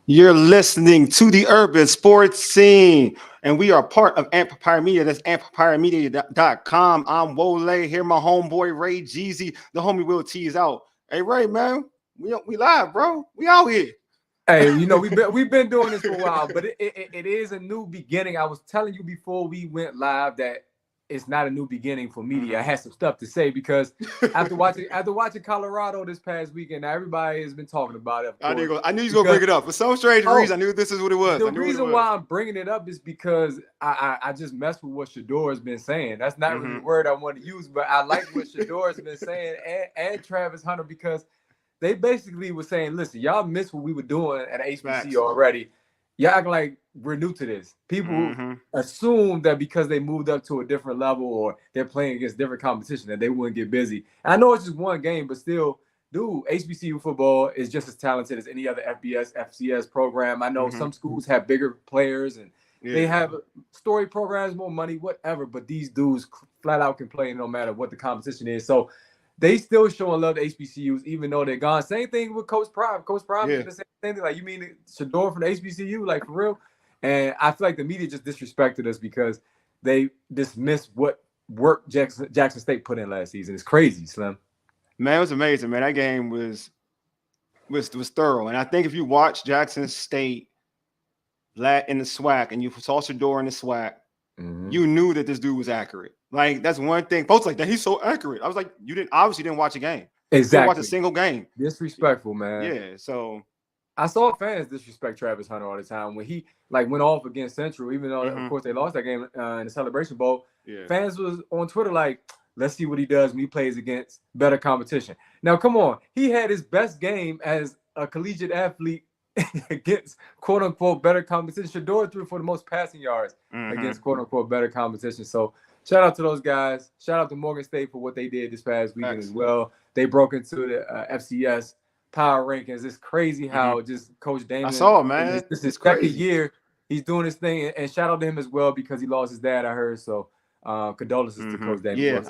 You're listening to the Urban Sports Scene, and we are part of Amplifier Media. That's amplifiermedia.com. I'm Wole. Here, my homeboy Ray Jeezy. The homie will tease out. Hey, Ray, man, we live, bro. We out here. Hey, we've been doing this for a while, but it is a new beginning. I was telling you before we went live that it's not a new beginning for media. I had some stuff to say because after watching Colorado this past weekend, now everybody has been talking about it. Of course, I knew you was gonna bring it up for some strange reason. I knew this is what it was. The reason why I'm bringing it up is because I just messed with what Shador has been saying. That's not really the word I want to use, but I like what Shador has been saying and Travis Hunter because they basically were saying, listen, y'all missed what we were doing at HBC already. Y'all acting like we're new to this. People assume that because they moved up to a different level or they're playing against different competition that they wouldn't get busy. And I know it's just one game, but still, dude, HBCU football is just as talented as any other FBS, FCS program. I know some schools have bigger players and they have story programs, more money, whatever, but these dudes flat out can play no matter what the competition is. So they still showing love to HBCUs, even though they're gone. Same thing with Coach Prime. Coach Prime did the same thing. Like, you mean Shador from the HBCU? Like, for real? And I feel like the media just disrespected us because they dismissed what work Jackson State put in last season. It's crazy, Slim. Man, it was amazing, man. That game was thorough. And I think if you watch Jackson State in the SWAC and you saw Shador in the SWAC, you knew that this dude was accurate. Like, that's one thing. Folks like that, he's so accurate. I was like, you obviously didn't watch a game. Exactly. You didn't watch a single game. Disrespectful, man. Yeah, so I saw fans disrespect Travis Hunter all the time when he went off against Central, even though of course they lost that game in the Celebration Bowl. Fans was on Twitter like, let's see what he does when he plays against better competition. Now, come on, he had his best game as a collegiate athlete against quote unquote better competition. Shador threw for the most passing yards against quote unquote better competition. So shout out to those guys. Shout out to Morgan State for what they did this past weekend as well. They broke into the FCS power rankings. It's crazy how just Coach Damon. I saw it, man. This is his second year. He's doing his thing, and shout out to him as well because he lost his dad. I heard so. Condolences to Coach Damon.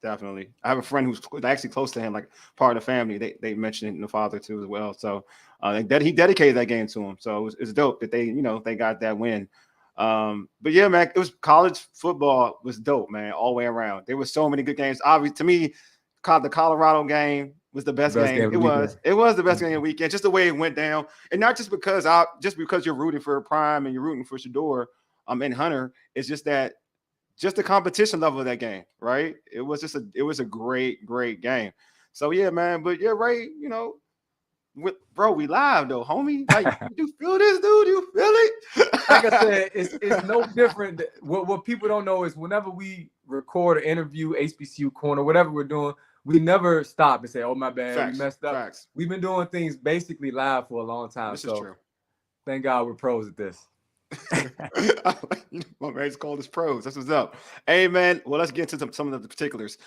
Definitely. I have a friend who's actually close to him, like part of the family. They mentioned it in the father too as well. So that he dedicated that game to him. So it's dope that they got that win. But yeah, man, it was college football was dope, man, all the way around. There were so many good games. Obviously, to me, the Colorado game was the best game. It was the best game of the weekend, just the way it went down, and not just because you're rooting for Prime and you're rooting for Shador, and Hunter. It's just that. Just the competition level of that game, right? It was a great game. So yeah, man. But yeah, Ray, bro, we live though, homie. Like, you feel this, dude? You feel it? Like I said, it's no different. What people don't know is whenever we record or interview HBCU Corner, whatever we're doing, we never stop and say, "Oh, my bad, we messed up." Facts. We've been doing things basically live for a long time. This is true. Thank God we're pros at this. My man's called us pros. That's what's up. Hey, man. Well, let's get into some of the particulars.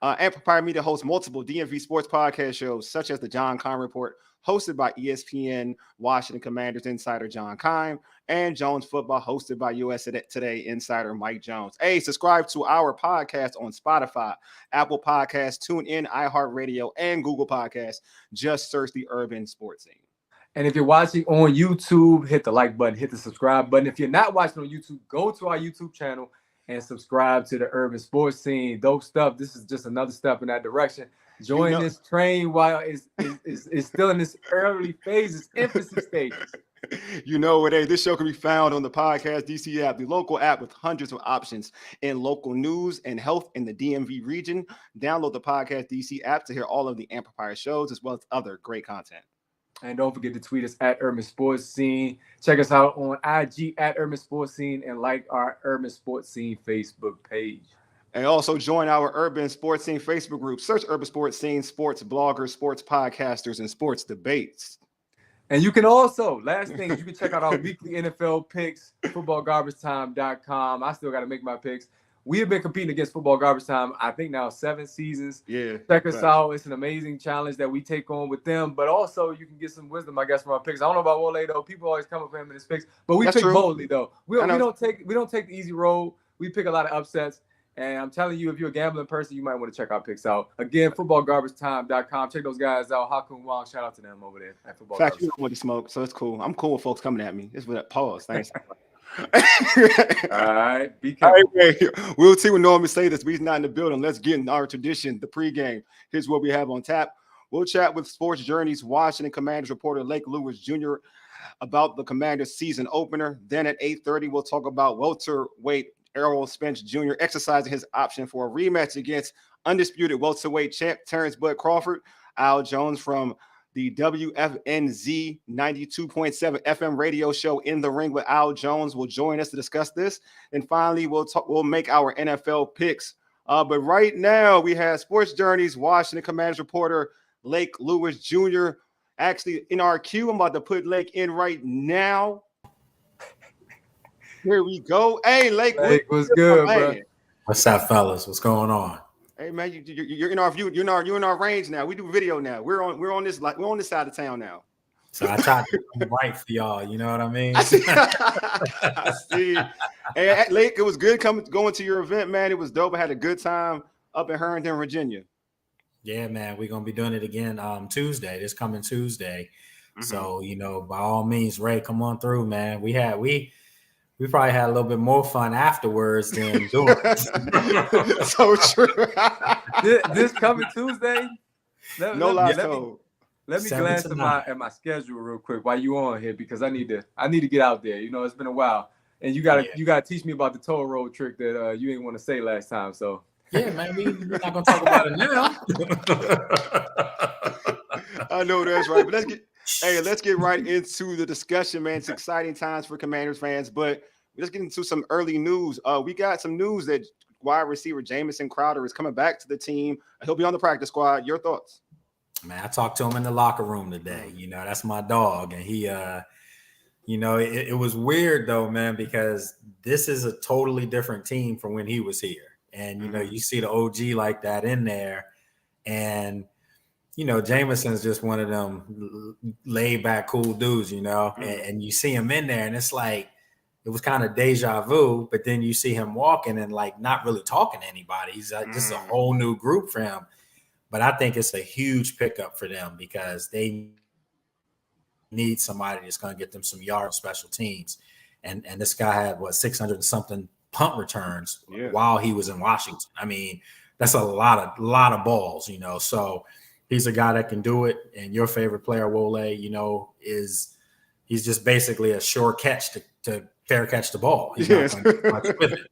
Amplifier Media hosts multiple DMV sports podcast shows, such as the John Keim Report, hosted by ESPN Washington Commanders insider John Keim, and Jones Football, hosted by USA Today insider Mike Jones. Hey, subscribe to our podcast on Spotify, Apple Podcasts, TuneIn, iHeartRadio, and Google Podcasts. Just search the Urban Sports Scene. And if you're watching on YouTube, hit the like button, hit the subscribe button. If you're not watching on YouTube, go to our YouTube channel and subscribe to the Urban Sports Scene. Dope stuff. This is just another step in that direction. Join this train while it's still in this early phases, infancy stages. This show can be found on the Podcast DC app, the local app with hundreds of options in local news and health in the DMV region. Download the Podcast DC app to hear all of the Amplifier shows as well as other great content. And don't forget to tweet us at Urban Sports Scene. Check us out on IG at Urban Sports Scene and like our Urban Sports Scene Facebook page. And also join our Urban Sports Scene Facebook group. Search Urban Sports Scene, sports bloggers, sports podcasters, and sports debates. And you can also, last thing, you can check out our weekly NFL picks, footballgarbagetime.com. I still got to make my picks. We have been competing against Football Garbage Time, I think now 7 seasons. Yeah. Check us out. It's an amazing challenge that we take on with them. But also, you can get some wisdom, I guess, from our picks. I don't know about Wole, though. People always come up for him in his picks. But we pick boldly, though. We don't take the easy road. We pick a lot of upsets. And I'm telling you, if you're a gambling person, you might want to check our picks out. Again, footballgarbagetime.com. Check those guys out. Hakun Wong, shout out to them over there at Football Fact, Garbage. you don't want to smoke, so it's cool. I'm cool with folks coming at me. It's with that pause. Thanks. All right, be All careful. right, we'll see what normally say this, but he's not in the building. Let's get in our tradition, the pregame. Here's what we have on tap. We'll chat with Sports Journey's Washington Commanders reporter Lake Lewis Jr. about the Commanders season opener. Then at 8:30, we'll talk about welterweight Errol Spence Jr. exercising his option for a rematch against undisputed welterweight champ Terence Crawford. Al Jones from the WFNZ 92.7 FM radio show In the Ring with Al Jones will join us to discuss this. And finally, we'll make our NFL picks. But right now, we have Sports Journey's Washington Commanders reporter Lake Lewis Jr. actually in our queue. I'm about to put Lake in right now. Here we go. Hey, Lake, what's good, bro? What's up, fellas? What's going on? Hey, man, you're in our view. You're in our range now. We do video now. We're on this side of town now. So I tried to come right for y'all. You know what I mean? I see. Hey, Lake, it was good going to your event, man. It was dope. I had a good time up in Herndon, Virginia. Yeah, man. We're gonna be doing it again Tuesday. This coming Tuesday. Mm-hmm. So by all means, Ray, come on through, man. We probably had a little bit more fun afterwards than doing it. So true. This coming Tuesday. No lies told. Let me glance at my schedule real quick while you on here because I need to get out there. It's been a while, and you gotta teach me about the toll road trick that you ain't want to say last time. So yeah, man, we're not gonna talk about it now. I know that's right, but let's get right into the discussion, man. It's exciting times for Commanders fans, but let's get into some early news. We got some news that wide receiver Jamison Crowder is coming back to the team. He'll be on the practice squad. Your thoughts? Man, I talked to him in the locker room today. That's my dog, and he, it was weird though, man, because this is a totally different team from when he was here, and you see the OG like that in there, and Jamison's just one of them laid back, cool dudes, and you see him in there and it's like, it was kind of deja vu, but then you see him walking and like not really talking to anybody. He's like, this is a whole new group for him. But I think it's a huge pickup for them because they need somebody that's going to get them some yards, special teams. And this guy had 600 and something punt returns while he was in Washington. I mean, that's a lot of balls, so he's a guy that can do it. And your favorite player, Wole, he's just basically a sure catch to fair catch the ball. He's not going to do much with it.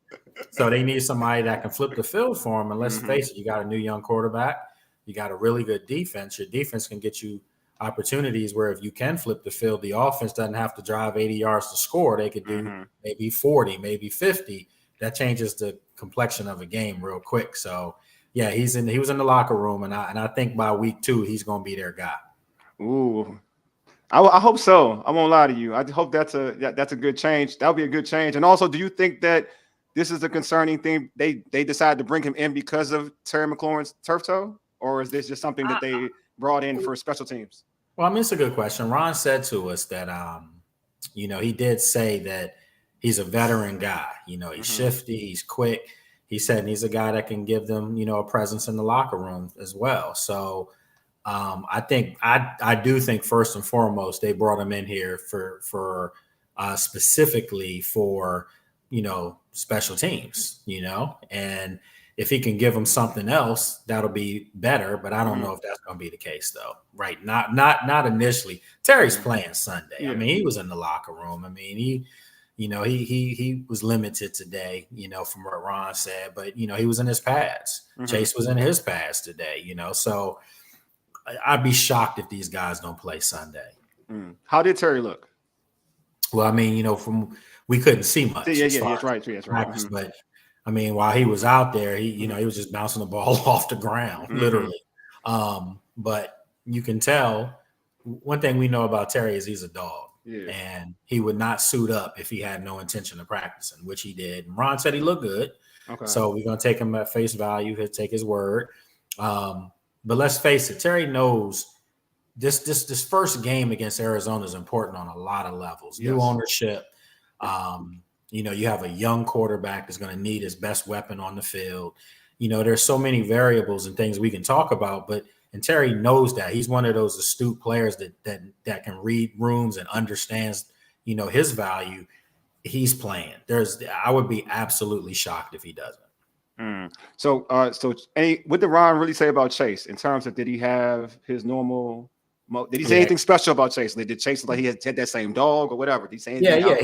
So they need somebody that can flip the field for him. And let's face it, you got a new young quarterback. You got a really good defense. Your defense can get you opportunities where if you can flip the field, the offense doesn't have to drive 80 yards to score. They could do maybe 40, maybe 50. That changes the complexion of a game real quick. So, yeah, he was in the locker room, and I think by week 2 he's going to be their guy. Ooh, I hope so. I won't lie to you. I hope that's a good change. That'll be a good change. And also, do you think that this is a concerning thing? They decided to bring him in because of Terry McLaurin's turf toe, or is this just something that they brought in for special teams? Well, I mean, it's a good question. Ron said to us that, he did say that he's a veteran guy. He's shifty, he's quick. He said he's a guy that can give them, a presence in the locker room as well. So I do think first and foremost they brought him in here for specifically for special teams. And if he can give them something else, that'll be better. But I don't know if that's going to be the case, though. Right? Not initially. Terry's playing Sunday. Yeah. I mean, he was in the locker room. I mean, he was limited today. From what Ron said, but he was in his pads. Chase was in his pads today. So I'd be shocked if these guys don't play Sunday. How did Terry look? Well, I mean, we couldn't see much. Yeah, that's right. Practice, but I mean, while he was out there, he was just bouncing the ball off the ground, literally. But you can tell one thing we know about Terry is he's a dog, and he would not suit up if he had no intention of practicing, which he did. And Ron said he looked good, so we're gonna take him at face value. He'll take his word. But let's face it, Terry knows this first game against Arizona is important on a lot of levels. New ownership. You know, you have a young quarterback that's going to need his best weapon on the field. You know, there's so many variables and things we can talk about, and Terry knows that. He's one of those astute players that can read rooms and understands, you know, his value. He's playing. I would be absolutely shocked if he doesn't. So what did Ron really say about Chase in terms of, did he have his normal? Did he say anything special about Chase? Did Chase like he had that same dog or whatever? Did he say anything? Yeah.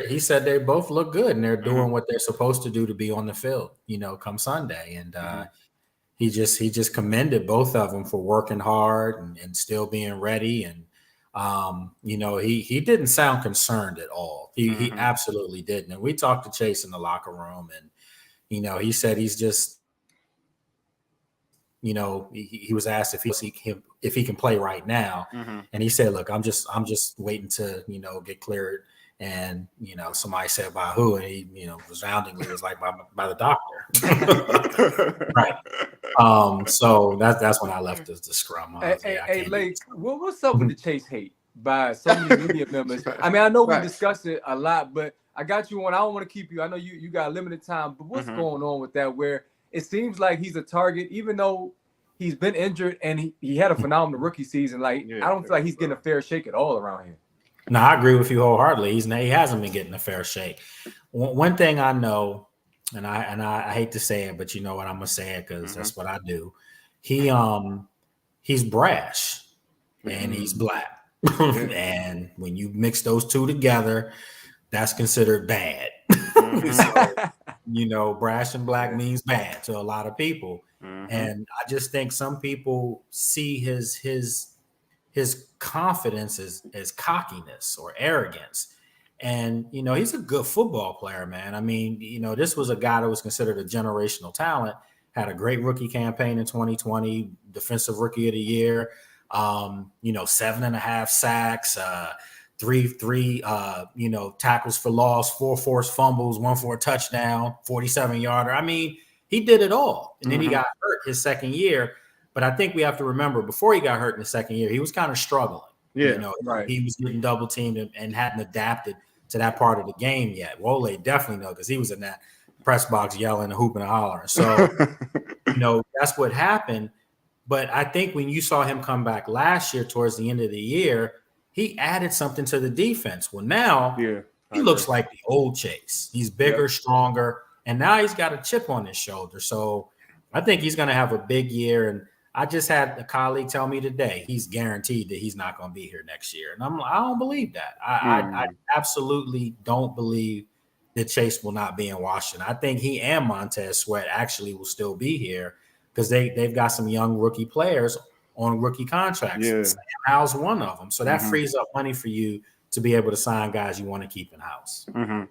He said they both look good and they're doing what they're supposed to do to be on the field, you know, come Sunday. And he just commended both of them for working hard and still being ready. And you know, he didn't sound concerned at all. He absolutely didn't. And we talked to Chase in the locker room, and you know, he said he's just, you know, he was asked if he can play right now, and he said, "Look, I'm just waiting to, you know, get cleared." And you know, somebody said by who, and he, you know, resoundingly was like by the doctor. Right. So that's when I left the scrum. Hey, Lake, what's up with the Chase hate by so many media members? I mean, I know we discussed it a lot, but I got you on. I don't want to keep you. I know you got limited time, but what's going on with that? Where it seems like he's a target, even though he's been injured and he had a phenomenal rookie season. Like, I don't feel like he's getting a fair shake at all around here. No, I agree with you wholeheartedly. He hasn't been getting a fair shake. One thing I know, and I hate to say it, but you know what, I'm gonna say it because that's what I do. He's brash and he's black, and when you mix those two together, that's considered bad. So, you know, brash and black means bad to a lot of people. And I just think some people see his confidence as cockiness or arrogance. And, you know, he's a good football player, man. I mean, you know, this was a guy that was considered a generational talent, had a great rookie campaign in 2020, defensive rookie of the year, you know, 7.5 sacks, three you know, tackles for loss, 4 forced fumbles, 1 for a touchdown, 47-yarder. I mean, he did it all. And then he got hurt his second year. But I think we have to remember, before he got hurt in the second year, he was kind of struggling. Yeah, you know, he was getting double teamed and hadn't adapted to that part of the game yet. Wole definitely know, because he was in that press box yelling and hooping and hollering. So, you know, that's what happened. But I think when you saw him come back last year towards the end of the year, he added something to the defense. Well, now he looks like the old Chase. He's bigger, stronger, and now he's got a chip on his shoulder. So I think he's going to have a big year. And I just had a colleague tell me today he's guaranteed that he's not going to be here next year. And I don't believe that. I absolutely don't believe that Chase will not be in Washington. I think he and Montez Sweat actually will still be here because they've got some young rookie players on rookie contracts. Yeah. How's one of them. So that frees up money for you to be able to sign guys you want to keep in house. I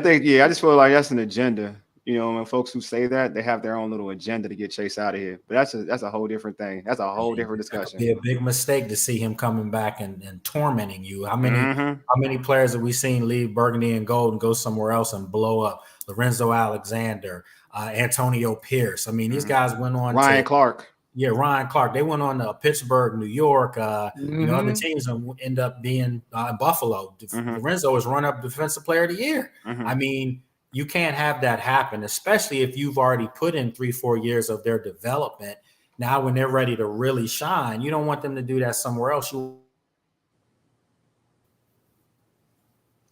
think I just feel like that's an agenda. You know, when folks who say that, they have their own little agenda to get Chase out of here. But that's a whole different thing. That's a whole different discussion. It'd be a big mistake to see him coming back and tormenting you. How many players have we seen leave Burgundy and Gold and go somewhere else and blow up? Lorenzo Alexander, Antonio Pierce. I mean, these guys went on. Ryan Clark. Yeah, Ryan Clark. They went on to Pittsburgh, New York. You know, other teams end up being Buffalo. Lorenzo was run-up Defensive Player of the Year. I mean, you can't have that happen, especially if you've already put in 3-4 years of their development. Now, when they're ready to really shine, you don't want them to do that somewhere else. Oh,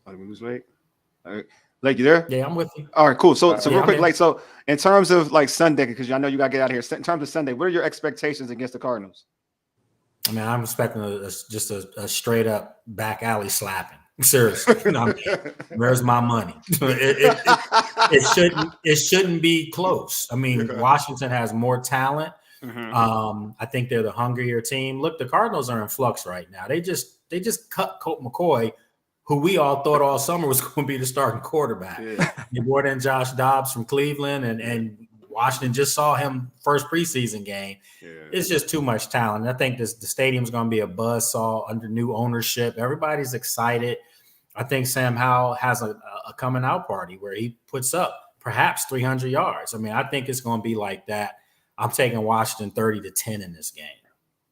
we lose Lake? All right. Lake, you there? Yeah, I'm with you. All right, cool. So real quick, like, so in terms of like Sunday, because I know you got to get out of here. In terms of Sunday, what are your expectations against the Cardinals? I mean, I'm expecting just a straight up back alley slapping. Seriously, where's my money? It shouldn't be close. I mean, Washington has more talent. I think they're the hungrier team. Look, the Cardinals are in flux right now. They just cut Colt McCoy, who we all thought all summer was going to be the starting quarterback. They brought in Josh Dobbs from Cleveland, and Washington just saw him first preseason game. It's just too much talent. I think the stadium's going to be a buzzsaw under new ownership. Everybody's excited. I think Sam Howell has a coming out party where he puts up perhaps 300 yards. I mean, I think it's going to be like that. I'm taking Washington 30-10 in this game.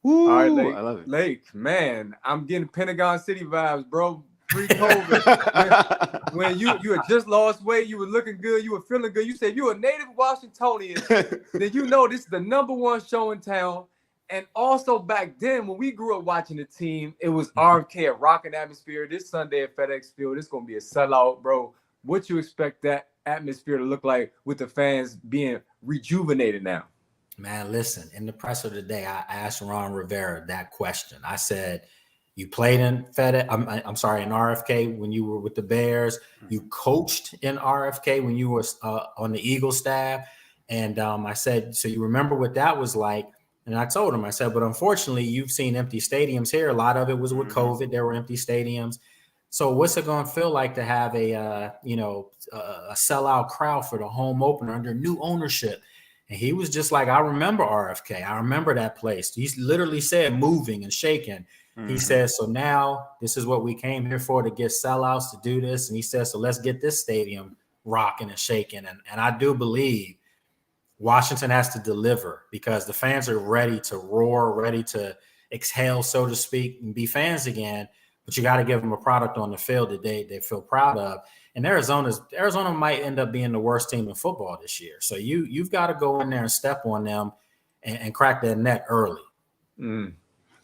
All right, Lake, I love it. Lake, man, I'm getting Pentagon City vibes, bro. pre-COVID, when you had just lost weight, you were looking good, you were feeling good. You said you're a native Washingtonian, then you know this is the #1 show in town. And also back then, when we grew up watching the team, it was RFK, a rocking atmosphere. This Sunday at FedEx Field, it's gonna be a sellout, bro. What you expect that atmosphere to look like with the fans being rejuvenated now? Man, listen, in the presser today, I asked Ron Rivera that question. I said, you played in FedEx, I'm sorry, in RFK when you were with the Bears. You coached in RFK when you were on the Eagles staff. And I said, so you remember what that was like? And I told him, I said, but unfortunately, you've seen empty stadiums here. A lot of it was with COVID. There were empty stadiums. So what's it going to feel like to have a sellout crowd for the home opener under new ownership? And he was just like, I remember RFK. I remember that place. He literally said moving and shaking. He says, so now this is what we came here for, to get sellouts, to do this. And he says, so let's get this stadium rocking and shaking. And I do believe Washington has to deliver, because the fans are ready to roar, ready to exhale, so to speak, and be fans again. But you got to give them a product on the field that they feel proud of. And Arizona might end up being the worst team in football this year. So you've got to go in there and step on them and crack their neck early.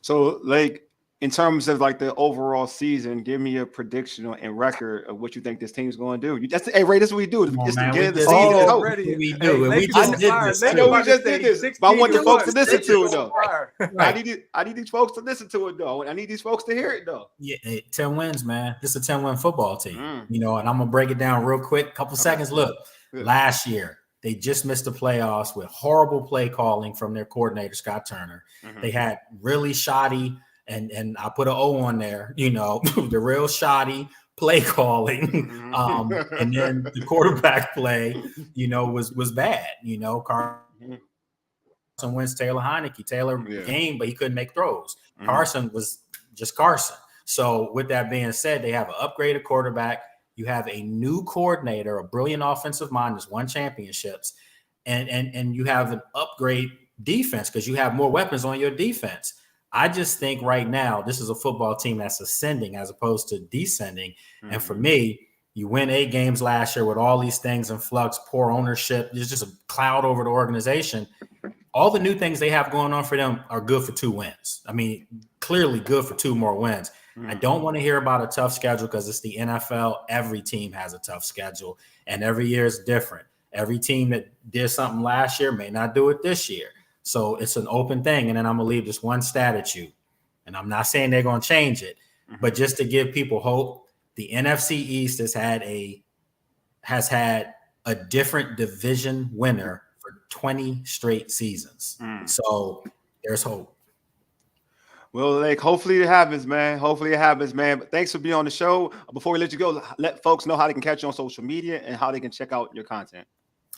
So, like, in terms of like the overall season, give me a prediction and record of what you think this team's going to do. Hey, Ray, this is what we do. It's the beginning of the season. We do. We just did this. I know we just did this, but I want the folks to listen to it though. Right. I need these folks to listen to it though. I need these folks to hear it though. Yeah, 10 wins, man. This is a 10-win football team. You know, and I'm gonna break it down real quick. Couple seconds. Look, last year they just missed the playoffs with horrible play calling from their coordinator Scott Turner. They had really shoddy. And I put an O on there, you know, the real shoddy play calling. And then the quarterback play, you know, was bad. You know, Carson Wentz, Taylor Heineke. Taylor game, but he couldn't make throws. Carson was just Carson. So with that being said, they have an upgraded quarterback. You have a new coordinator, a brilliant offensive mind that's won championships. And you have an upgrade defense because you have more weapons on your defense. I just think right now this is a football team that's ascending as opposed to descending. And for me, you win 8 games last year with all these things in flux, poor ownership. There's just a cloud over the organization. All the new things they have going on for them are good for 2 wins. I mean, clearly good for 2 more wins. I don't want to hear about a tough schedule because it's the NFL. Every team has a tough schedule, and every year is different. Every team that did something last year may not do it this year. So it's an open thing. And then I'm going to leave this one stat at you. And I'm not saying they're going to change it, but just to give people hope, the NFC East has had a different division winner for 20 straight seasons. So there's hope. Well, like, hopefully it happens, man. But thanks for being on the show. Before we let you go, let folks know how they can catch you on social media and how they can check out your content.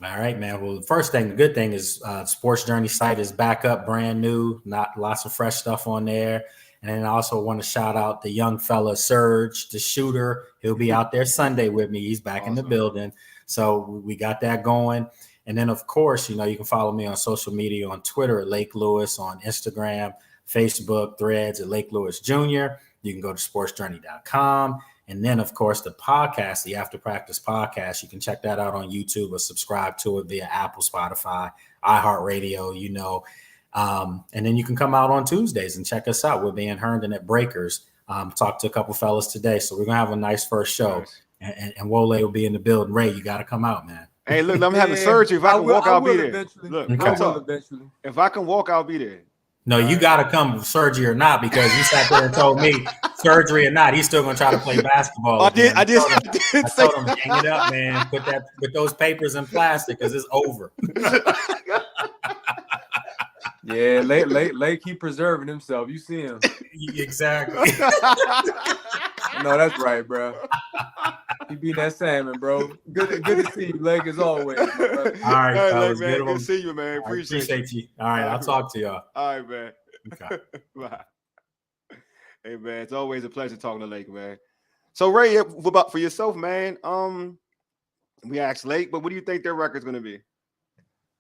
All right, man. Well, the good thing is Sports Journey site is back up, brand new, not lots of fresh stuff on there. And then I also want to shout out the young fella, Serge, the shooter. He'll be out there Sunday with me. He's back in the building. So we got that going. And then, of course, you know, you can follow me on social media, on Twitter at Lake Lewis, on Instagram, Facebook, Threads at Lake Lewis Jr. You can go to sportsjourney.com. And then, of course, the podcast, the After Practice podcast, you can check that out on YouTube or subscribe to it via Apple, Spotify, iHeartRadio, you know. And then you can come out on Tuesdays and check us out. We'll be in Herndon at Breakers. Talked to a couple fellas today. So we're going to have a nice first show. Nice. And Wole will be in the building. Ray, you got to come out, man. Hey, look, I'm having surgery. If I can walk, I'll be there. Eventually. Look, I will eventually. If I can walk, I'll be there. No, you got to come, surgery or not, because you sat there and told me surgery or not, he's still going to try to play basketball. I did told him, hang it up, man. Put those papers in plastic because it's over. Yeah, Lake keep preserving himself. You see him. Exactly. No, that's right, bro. He beat that salmon, bro. Good to see you, Lake, as always. All right, fellas, man. Good to see you, man. Appreciate you. All right, I'll talk to y'all. All right, man. Okay. Bye. Hey, man, it's always a pleasure talking to Lake, man. So, Ray, about for yourself, man. We asked Lake, but what do you think their record's going to be?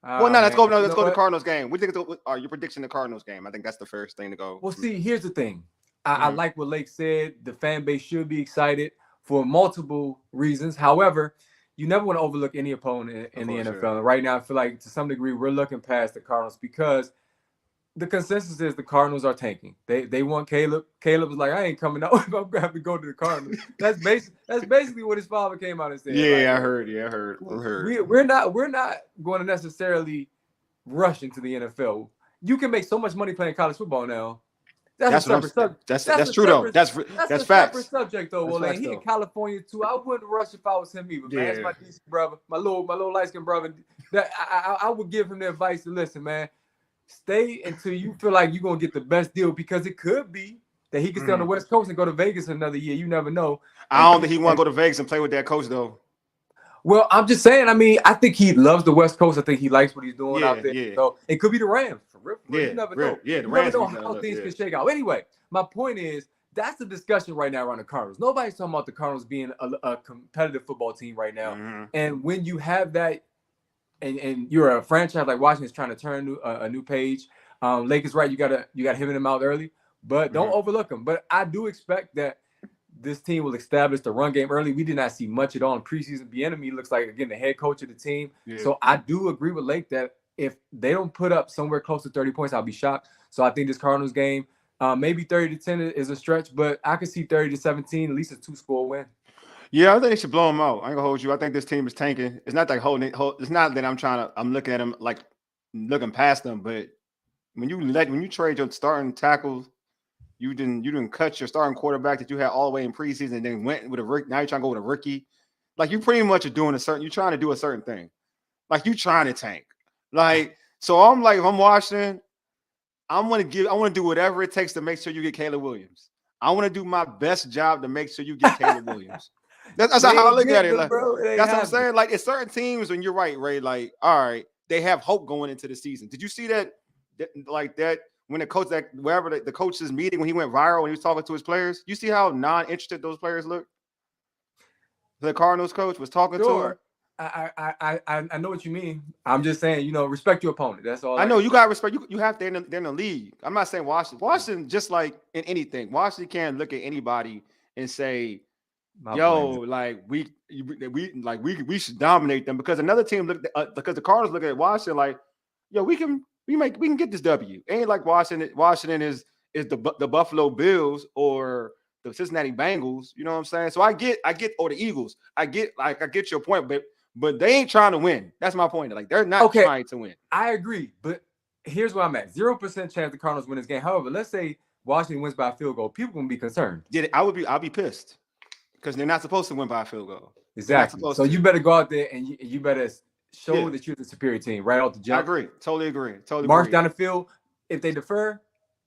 Let's go to Cardinals game. What do you think? Are you predicting the Cardinals game? I think that's the first thing to go. Well, see, here's the thing. I like what Lake said. The fan base should be excited for multiple reasons. However, you never want to overlook any opponent in the NFL. Sure. And right now, I feel like to some degree we're looking past the Cardinals because the consensus is the Cardinals are tanking. They want Caleb. Caleb was like, I ain't coming out. I'm gonna have to go to the Cardinals. That's basically what his father came out and said. Yeah, like, I heard. Yeah, I heard. We're not going to necessarily rush into the NFL. You can make so much money playing college football now. That's true though. That's a facts. separate subject though. Well, he in California too. I wouldn't rush if I was him either. Man, that's my DC brother, my little light skinned brother. That I would give him the advice to listen, man. Stay until you feel like you're gonna get the best deal because it could be that he can stay on the West Coast and go to Vegas another year. You never know. I don't think he want to go to Vegas and play with that coach though. Well, I'm just saying. I mean, I think he loves the West Coast. I think he likes what he's doing out there. Yeah. So it could be the Rams. For real. You never know. Yeah, the Rams. You never know how things can shake out. Anyway, my point is that's the discussion right now around the Cardinals. Nobody's talking about the Cardinals being a competitive football team right now. And when you have that, and you're a franchise like Washington's trying to turn a new page. Lake is right. You gotta hit him out early, but don't overlook him. But I do expect that this team will establish the run game early. We did not see much at all in preseason. Bieniemy looks like, again, the head coach of the team. Yeah. So I do agree with Lake that if they don't put up somewhere close to 30 points, I'll be shocked. So I think this Cardinals game, maybe 30-10 is a stretch, but I could see 30-17, at least a 2-score win. Yeah, I think they should blow them out. I ain't gonna hold you. I think this team is tanking. It's not like it's not that I'm looking at them like looking past them, but when you trade your starting tackles, you didn't cut your starting quarterback that you had all the way in preseason and then went with a rookie. Now you're trying to go with a rookie. Like you pretty much are doing you're trying to do a certain thing. Like you trying to tank. Like, so I'm like, if I'm Washington, I want to do whatever it takes to make sure you get Caleb Williams. I want to do my best job to make sure you get Caleb Williams. That's how I look at it. Like, that's what I'm saying. Like, it's certain teams, and you're right, Ray. Like, all right, they have hope going into the season. Did you see that when the coach wherever the coach's meeting when he went viral when he was talking to his players? You see how non-interested those players look? The Cardinals coach was talking to him. I know what you mean. I'm just saying, respect your opponent. That's all. I know you got respect. You have they're in the league. I'm not saying Washington. Washington, just like in anything, Washington can't look at anybody and say, like we should dominate them because another team because the Cardinals look at Washington like, we can get this W. Ain't like Washington is the Buffalo Bills or the Cincinnati Bengals. You know what I'm saying? So I get or the Eagles. I get your point, but they ain't trying to win. That's my point. Like they're not trying to win. I agree, but here's where I'm at: 0% chance the Cardinals win this game. However, let's say Washington wins by a field goal. People gonna be concerned. I'll be pissed because they're not supposed to win by a field goal. Exactly. So you better go out there and you better show that you're the superior team right off the jump. I agree. Totally agree. March down the field. If they defer,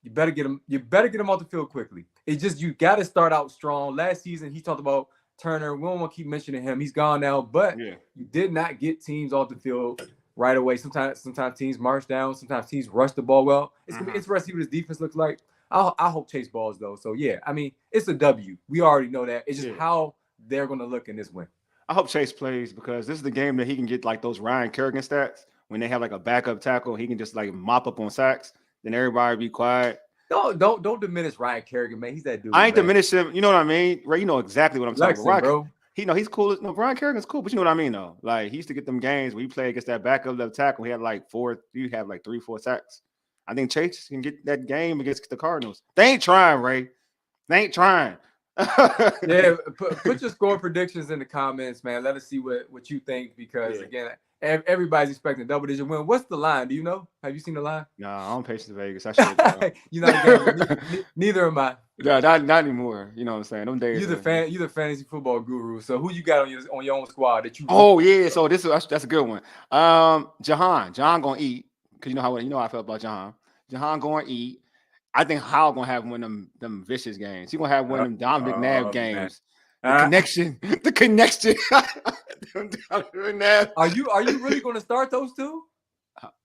you better get them. You better get them off the field quickly. It's just you got to start out strong. Last season, he talked about Turner. We don't want to keep mentioning him. He's gone now, but you did not get teams off the field right away. Sometimes teams march down. Sometimes teams rush the ball well. It's gonna be interesting to see what his defense looks like. I hope Chase balls though. So yeah, I mean it's a W. We already know that. It's just how they're gonna look in this win. I hope Chase plays because this is the game that he can get like those Ryan Kerrigan stats when they have like a backup tackle. He can just like mop up on sacks. Then everybody be quiet. Don't diminish Ryan Kerrigan, man. He's that dude. I ain't diminish him. You know what I mean? Ray, you know exactly what I'm talking about. Bro. He's cool. No, Ryan Kerrigan's cool, but you know what I mean though. Like he used to get them games where he played against that backup left tackle. He had like 3-4 sacks. I think Chase can get that game against the Cardinals. They ain't trying, Ray. They ain't trying. Put your score predictions in the comments, man. Let us see what you think because again, everybody's expecting a double-digit win. What's the line? Do you know? Have you seen the line? No, I don't pay to Vegas. I should. You're not neither am I. No, not anymore. You know what I'm saying? Them days. You're the fantasy football guru. So who you got on your own squad that you? Oh yeah. So that's a good one. Jahan gonna eat because you know how I felt about Jahan. Jahan gonna eat. I think Howell gonna have one of them vicious games. He gonna have one of them Don McNabb games. The connection. Are you really gonna start those two?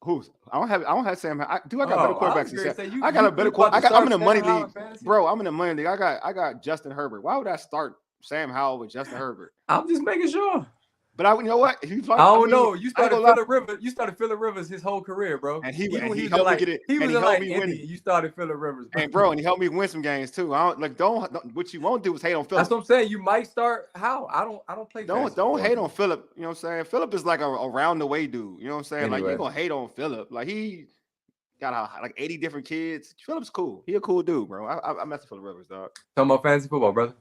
Who's? I don't have Sam. I got better quarterbacks. I got a better quarterback. I'm in the money league, bro. I'm in the money league. I got Justin Herbert. Why would I start Sam Howell with Justin Herbert? I'm just making sure. But you know what? I don't know. You I ain't started gonna lie. Phillip Rivers. You started Phillip Rivers his whole career, bro. And he Even when he was helped me like get it. he And was he in helped like me Indy, win it. you started Phillip Rivers, bro. And bro, and he helped me win some games too. I don't like don't what you won't do is hate on Phillip. That's what I'm saying. You might start how? I don't play. Don't hate on Phillip. You know what I'm saying? Phillip is like a around the way dude. You know what I'm saying? Like Anyway. you gonna hate on Phillip. Like he got like 80 different kids. Phillip's cool. He a cool dude, bro. I mess with Phillip Rivers, dog. Talking about fantasy football, brother.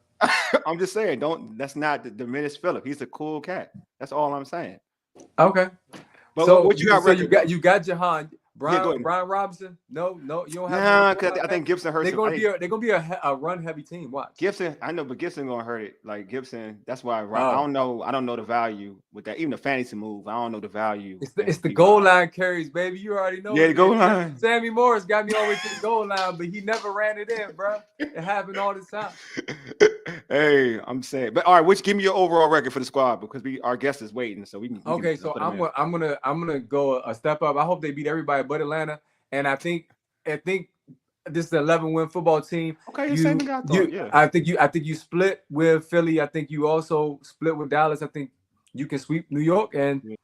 I'm just saying, that's not the diminish Phillip. He's a cool cat. That's all I'm saying. Okay. But so what you got? So you got Jahan. Brian Robinson. No, you don't have. Nah, because I think Gibson hurts. They're gonna be a run heavy team. Watch Gibson. I know, but Gibson gonna hurt it. Like Gibson. That's why I don't know. I don't know the value with that. Even the fantasy move, I don't know the value. It's the goal line carries, baby. You already know. Yeah, the goal line. Sammy Morris got me all the way to the goal line, but he never ran it in, bro. It happened all the time. Hey, I'm saying, but all right. Give me your overall record for the squad because our guest is waiting, so we can. Okay, so I'm gonna go a step up. I hope they beat everybody but Atlanta. And I think this is an 11-win football team. Okay, yeah. I think you split with Philly. I think you also split with Dallas. I think you can sweep New York, and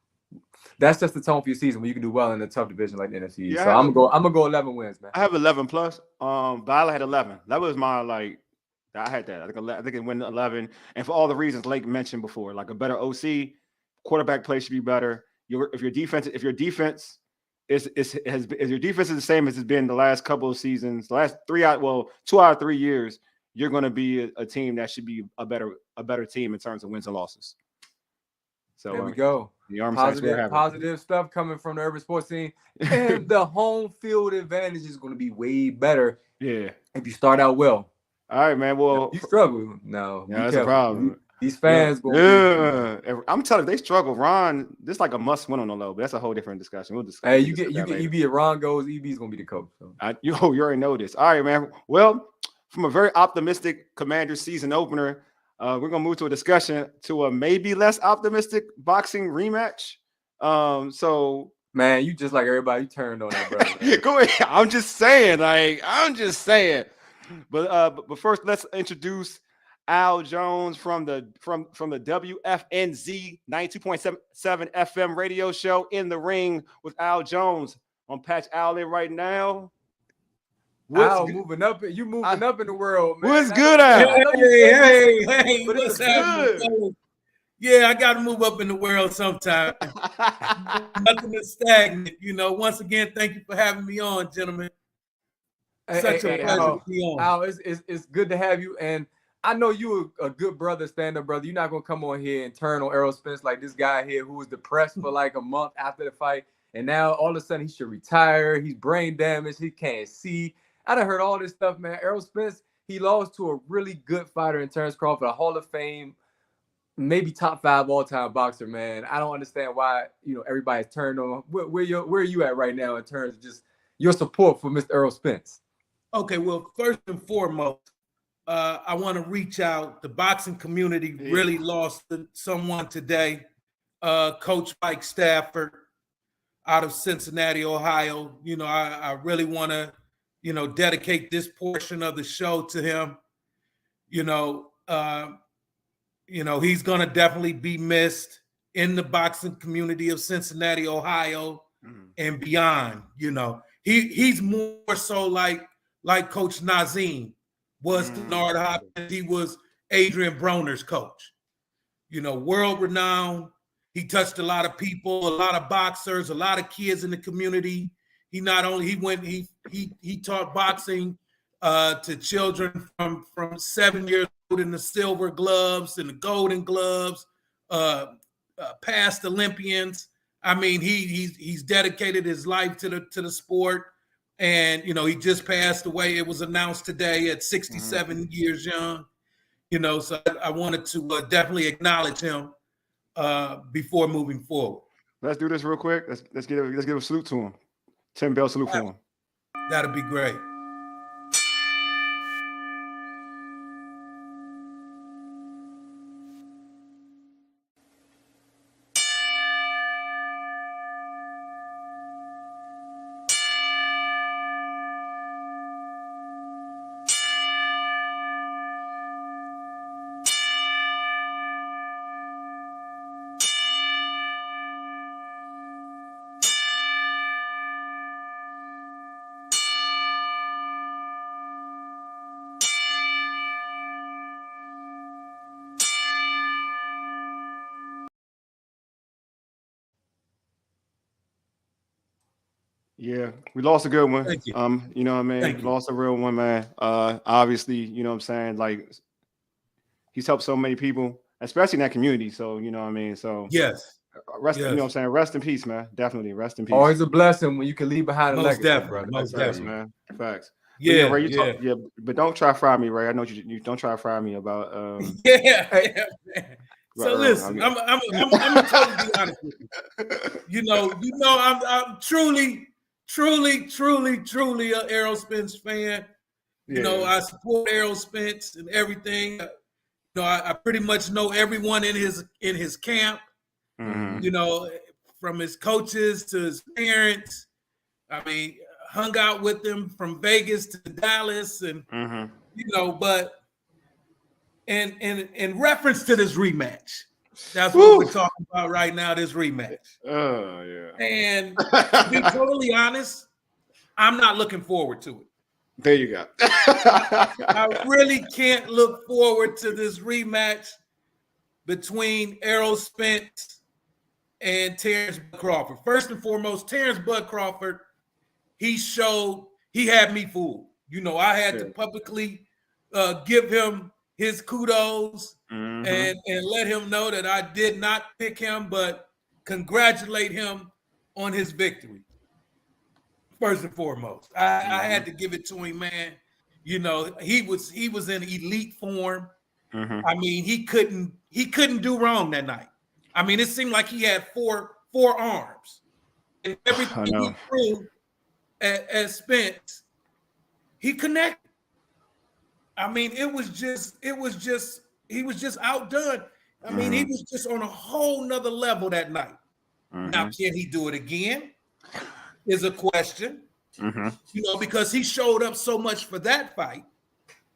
that's just the tone for your season when you can do well in a tough division like the NFC. Yeah, so I'm gonna go 11 wins, man. I have 11 plus. But I had 11. That was my I had that. I think it went 11, and for all the reasons Lake mentioned before, like a better OC, quarterback play should be better. If your defense is your defense is the same as it's been the last couple of seasons, the last 2 out of 3 years, you're going to be a team that should be a better team in terms of wins and losses. So there we go. Positive stuff coming from the urban sports team, and the home field advantage is going to be way better. Yeah, if you start out well. All right, man. Well, you struggle. No, that's a problem. These fans I'm telling you, they struggle. Ron, this is like a must win on the low, but that's a whole different discussion. We'll discuss. Hey, if Ron goes, EB's gonna be the coach. So. You already know this. All right, man. Well, from a very optimistic Commanders season opener, we're gonna move to a discussion to a maybe less optimistic boxing rematch. So man, you just like everybody, you turned on that, brother. Go ahead. I'm just saying. But first, let's introduce Al Jones from the WFNZ 92.7 FM radio show, In the Ring with Al Jones. On Patch Al in right now. Al moving up. You moving up in the world, man. What's good, Al? Hey, what's happening? Yeah, I got to move up in the world sometime. Nothing is stagnant, Once again, thank you for having me on, gentlemen. Such a pleasure to be on. Al, it's good to have you, and I know you a good brother, stand-up brother. You're not gonna come on here and turn on Errol Spence like this guy here who was depressed for like a month after the fight, and now all of a sudden he should retire. He's brain damaged. He can't see. I done heard all this stuff, man. Errol Spence, he lost to a really good fighter in Terence Crawford, a Hall of Fame, maybe top 5 all-time boxer, man. I don't understand why everybody's turned on. Where are you at right now in terms of just your support for Mr. Errol Spence? Okay, well, first and foremost, I want to reach out. The boxing community really lost someone today. Coach Mike Stafford out of Cincinnati, Ohio. I really want to, dedicate this portion of the show to him. He's going to definitely be missed in the boxing community of Cincinnati, Ohio, and beyond. He's more so like Coach Nazim was to Nard Hopkins. He was Adrian Broner's coach. World renowned. He touched a lot of people, a lot of boxers, a lot of kids in the community. He taught boxing to children from 7 years old in the silver gloves and the golden gloves, past Olympians. I mean, he's dedicated his life to the sport. And, he just passed away. It was announced today at 67 years young, so I wanted to definitely acknowledge him before moving forward. Let's do this real quick. Let's give a salute to him. 10-bell salute for him. That'd be great. Yeah, we lost a good one. Thank you. You know what I mean? Thank you. Lost a real one, man. Obviously, you know what I'm saying? Like, he's helped so many people, especially in that community. So, you know what I mean? So, Yes. rest, Yes. you know what I'm saying? Rest in peace, man. Definitely rest in peace. Always a blessing when you can leave behind a Most legacy, definitely. brother. Most Facts, definitely. man. Facts. Yeah, Ray, yeah. but don't try to fry me, Ray. I know you don't try to fry me about Yeah, man. So Earl. listen, I'm gonna totally be honest with you. You know, I'm truly a Errol Spence fan. You know, I support Errol Spence and everything. You know, I pretty much know everyone in his camp. Mhm. You know, from his coaches to his parents. I mean, hung out with him from Vegas to Dallas, and you know, but in reference to this rematch, that's what we're talking about right now. This rematch. Oh yeah. And to be totally honest, I'm not looking forward to it. There you go. I really can't look forward to this rematch between Errol Spence and Terence Crawford. First and foremost, Terence Bud Crawford, he had me fooled. You know, I had to publicly give him his kudos and let him know that I did not pick him, but congratulate him on his victory. First and foremost, I had to give it to him, man. You know, he was in elite form. I mean, he couldn't do wrong that night. I mean, it seemed like he had four arms, and everything he threw at Spence, he connected. I mean, he was just outdone. I mean, he was just on a whole nother level that night. Now, can he do it again? Is a question. You know, because he showed up so much for that fight,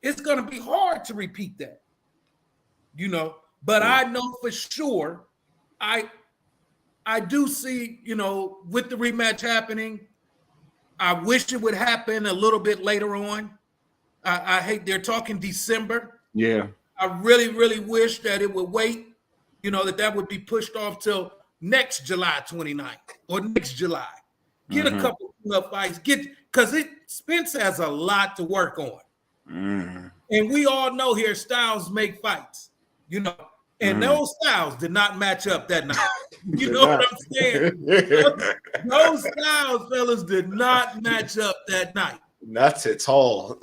it's going to be hard to repeat that. You know, but I know for sure, I do see, you know, with the rematch happening, I wish it would happen a little bit later on. I hate they're talking December. Yeah. I really wish that it would wait, you know, that would be pushed off till next July 29th or next July. Get a couple of fights, because Spence has a lot to work on. And we all know here styles make fights, you know, and those styles did not match up that night. You know what I'm saying? Those styles, fellas, did not match up that night. Not at all.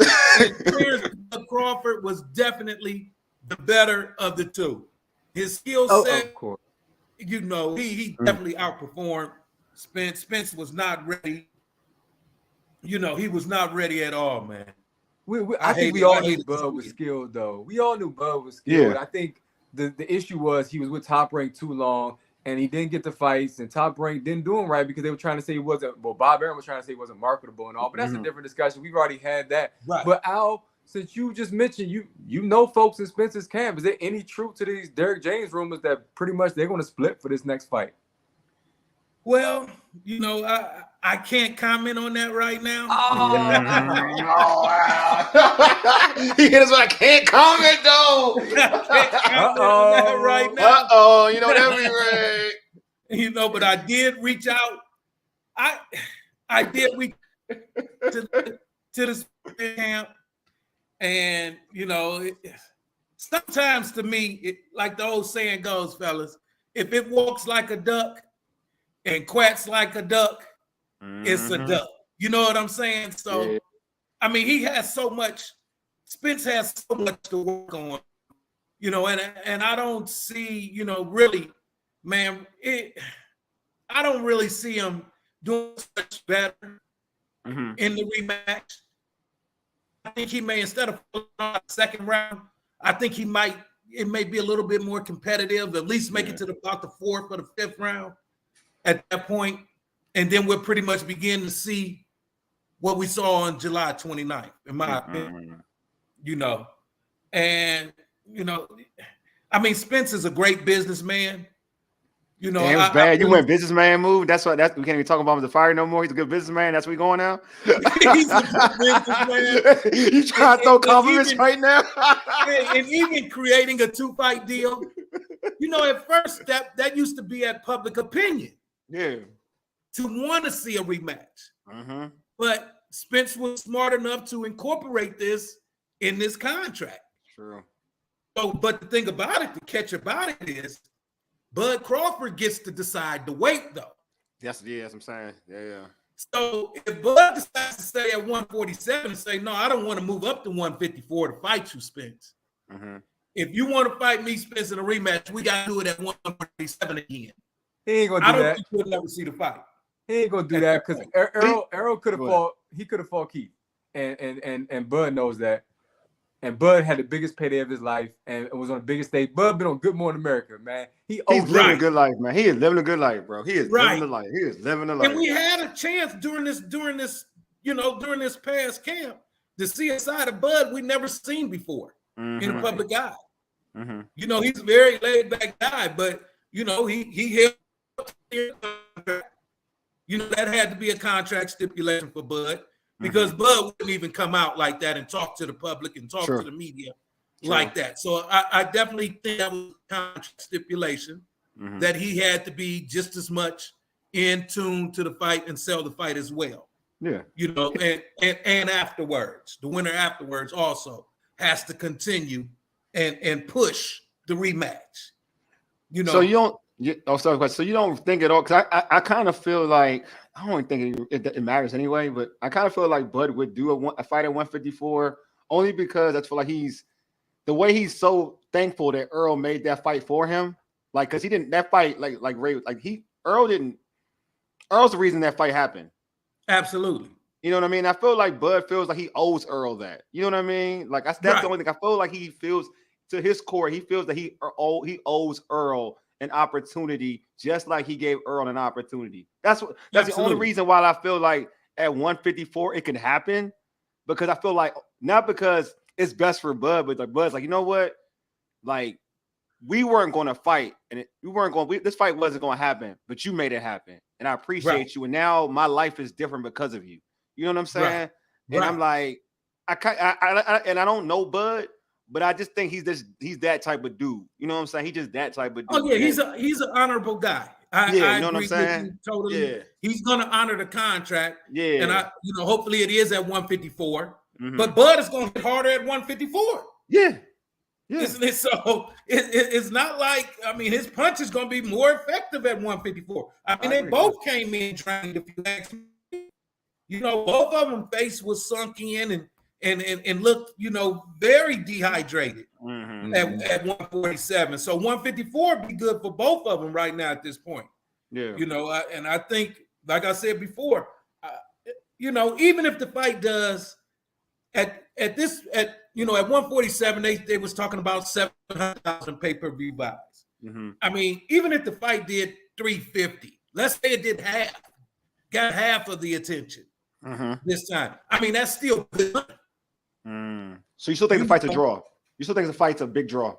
Crawford was definitely the better of the two. His skill set, of course. You know, he definitely outperformed Spence. Spence was not ready. You know, he was not ready at all, man. I think we all knew Bud was skilled, though. We all knew Bud was skilled. I think the issue was he was with Top Rank too long, and he didn't get the fights, and Top Rank didn't do him right because they were trying to say he wasn't. Well, Bob Arum was trying to say he wasn't marketable and all, but that's a different discussion. We've already had that. Right. But Al, since you just mentioned you know folks in Spence's camp, is there any truth to these Derrick James rumors that pretty much they're going to split for this next fight? Well, you know, I can't comment on that right now. Here's what I can't comment though. I can't comment on that right now. You know that be right. You know, but I did reach out. I did reach to the camp, and you know, sometimes to me, like the old saying goes, fellas, if it walks like a duck and quacks like a duck, it's a duck. You know what I'm saying? So, I mean, he has so much. Spence has so much to work on, you know, and I don't see, you know, really, man, I don't really see him doing much better in the rematch. I think he may, instead of second round, I think it may be a little bit more competitive, at least make it to about the fourth or the fifth round at that point, and then we'll pretty much begin to see what we saw on July 29th, in my opinion. You know, and you know, I mean, Spence is a great businessman. You know, it was bad. You went businessman move. That's we can't even talk about him as a fighter no more. He's a good businessman. That's where we going now. He's a good businessman. You trying to throw compliments right now? And even creating a 2-fight deal. You know, at first that used to be at public opinion. Yeah. To want to see a rematch. But Spence was smart enough to incorporate this in this contract. True. So, but the thing about it, the catch about it is, Bud Crawford gets to decide the weight, though. That's I'm saying. Yeah. So if Bud decides to stay at 147 and say, no, I don't want to move up to 154 to fight you, Spence. If you want to fight me, Spence, in a rematch, we got to do it at 147 again. He ain't gonna do I don't that. think we'll never see the fight. He ain't gonna do that because Errol could have fought. He could have fought Keith, and Bud knows that. And Bud had the biggest payday of his life and was on the biggest stage. Bud been on Good Morning America, man. He's living a good life, man. He is living a good life, bro. He is living the life. He is living the life. And we had a chance during this past camp to see a side of Bud we never seen before in the public eye. You know, he's a very laid back guy, but you know, he held. You know, that had to be a contract stipulation for Bud. Because Bud wouldn't even come out like that and talk to the public and talk to the media like that. So I definitely think that was a contract stipulation that he had to be just as much in tune to the fight and sell the fight as well. Yeah. You know, and afterwards, the winner afterwards also has to continue and push the rematch. You know. So you don't think at all, because I kind of feel like, I don't think it matters anyway, but I kind of feel like Bud would do a fight at 154 only because I feel like the way he's so thankful that Errol made that fight for him, like, because he didn't, that fight, like Ray, like Errol's the reason that fight happened. Absolutely. You know what I mean? I feel like Bud feels like he owes Errol that. You know what I mean? Like, that's the only thing. I feel like he feels, to his core, he feels that he owes Errol an opportunity, just like he gave Errol an opportunity. That's the only reason why I feel like at 154 it can happen, because I feel like, not because it's best for Bud, but like Bud's like, you know what, like, we weren't going to fight, and this fight wasn't going to happen, but you made it happen, and I appreciate you, and now my life is different because of you. You know what I'm saying? And I'm like, I don't know Bud, but I just think he's that type of dude. You know what I'm saying? He's just that type of dude. Oh yeah, he's an honourable guy. I you know what I'm saying? Totally. Yeah. He's gonna honor the contract. Yeah. And hopefully it is at 154. But Bud is gonna hit harder at 154. Yeah. Isn't it? So it's not like, I mean, his punch is gonna be more effective at 154. I mean, they both came in trained, if you ask me. You know, both of them face was sunk in and looked, very dehydrated at 147. So 154 would be good for both of them right now at this point. Yeah. And I think, like I said before, even if the fight does at 147, they was talking about 700,000 pay-per-view buys. I mean, even if the fight did 350, let's say it did got half of the attention this time. I mean, that's still good money. So you still think the fight's a draw? You still think the fight's a big draw?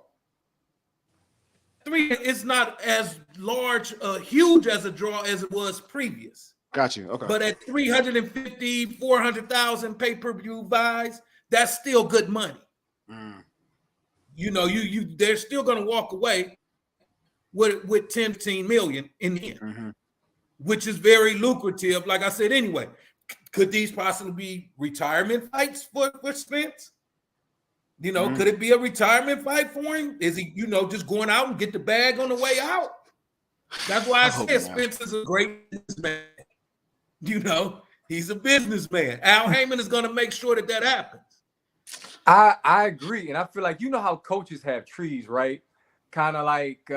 It's not as large, huge as a draw as it was previous. Got you. Okay. But at 350, 400,000 pay-per-view buys, that's still good money. They're still going to walk away with 10, 15 million in the end, which is very lucrative. Like I said, anyway. Could these possibly be retirement fights for Spence? Could it be a retirement fight for him? Is he, just going out and get the bag on the way out? That's why I said Spence is a great businessman. He's a businessman. Al Heyman is going to make sure that happens. I agree. And I feel like, how coaches have trees, right? Kind of like,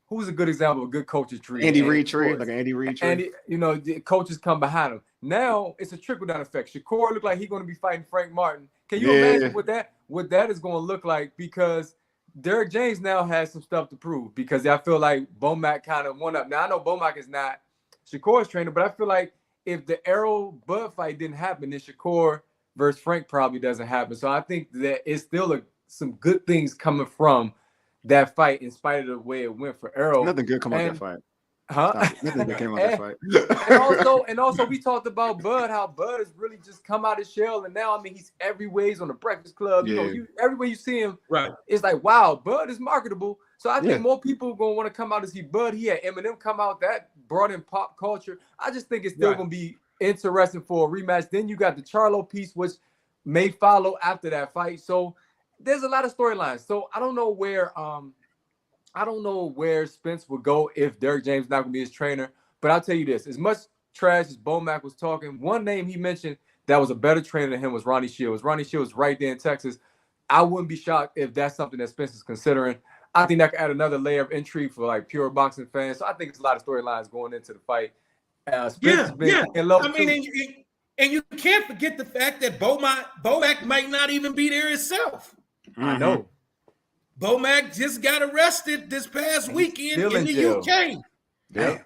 who's a good example of a good coach's tree? Andy Reid tree, like an Andy Reid tree. And the coaches come behind him. Now it's a trickle-down effect. Shakur looked like he's going to be fighting Frank Martin. Can you imagine what that is going to look like? Because Derrick James now has some stuff to prove, because I feel like Bomac kind of won up. Now I know Bomac is not Shakur's trainer, but I feel like if the Errol Bud fight didn't happen, then Shakur versus Frank probably doesn't happen. So I think that it's still some good things coming from that fight, in spite of the way it went for Errol. Nothing good come out of that fight. Nothing good came out of that fight. and also we talked about Bud, how Bud has really just come out of his shell, and now, I mean, he's everywhere. He's on the Breakfast Club. Everywhere you see him, it's like, wow, Bud is marketable. So I think more people are gonna want to come out to see Bud. He had Eminem come out, that brought in pop culture. I just think it's still gonna be interesting for a rematch. Then you got the Charlo piece, which may follow after that fight. So there's a lot of storylines. So I don't know where Spence would go if Derrick James is not gonna be his trainer. But I'll tell you this: as much trash as Bomac was talking, one name he mentioned that was a better trainer than him was Ronnie Shields. Ronnie Shields right there in Texas. I wouldn't be shocked if that's something that Spence is considering. I think that could add another layer of intrigue for like pure boxing fans. So I think it's a lot of storylines going into the fight. Spence has been in love and you can't forget the fact that Bomac might not even be there himself. I know. Bomac just got arrested this past weekend in the UK,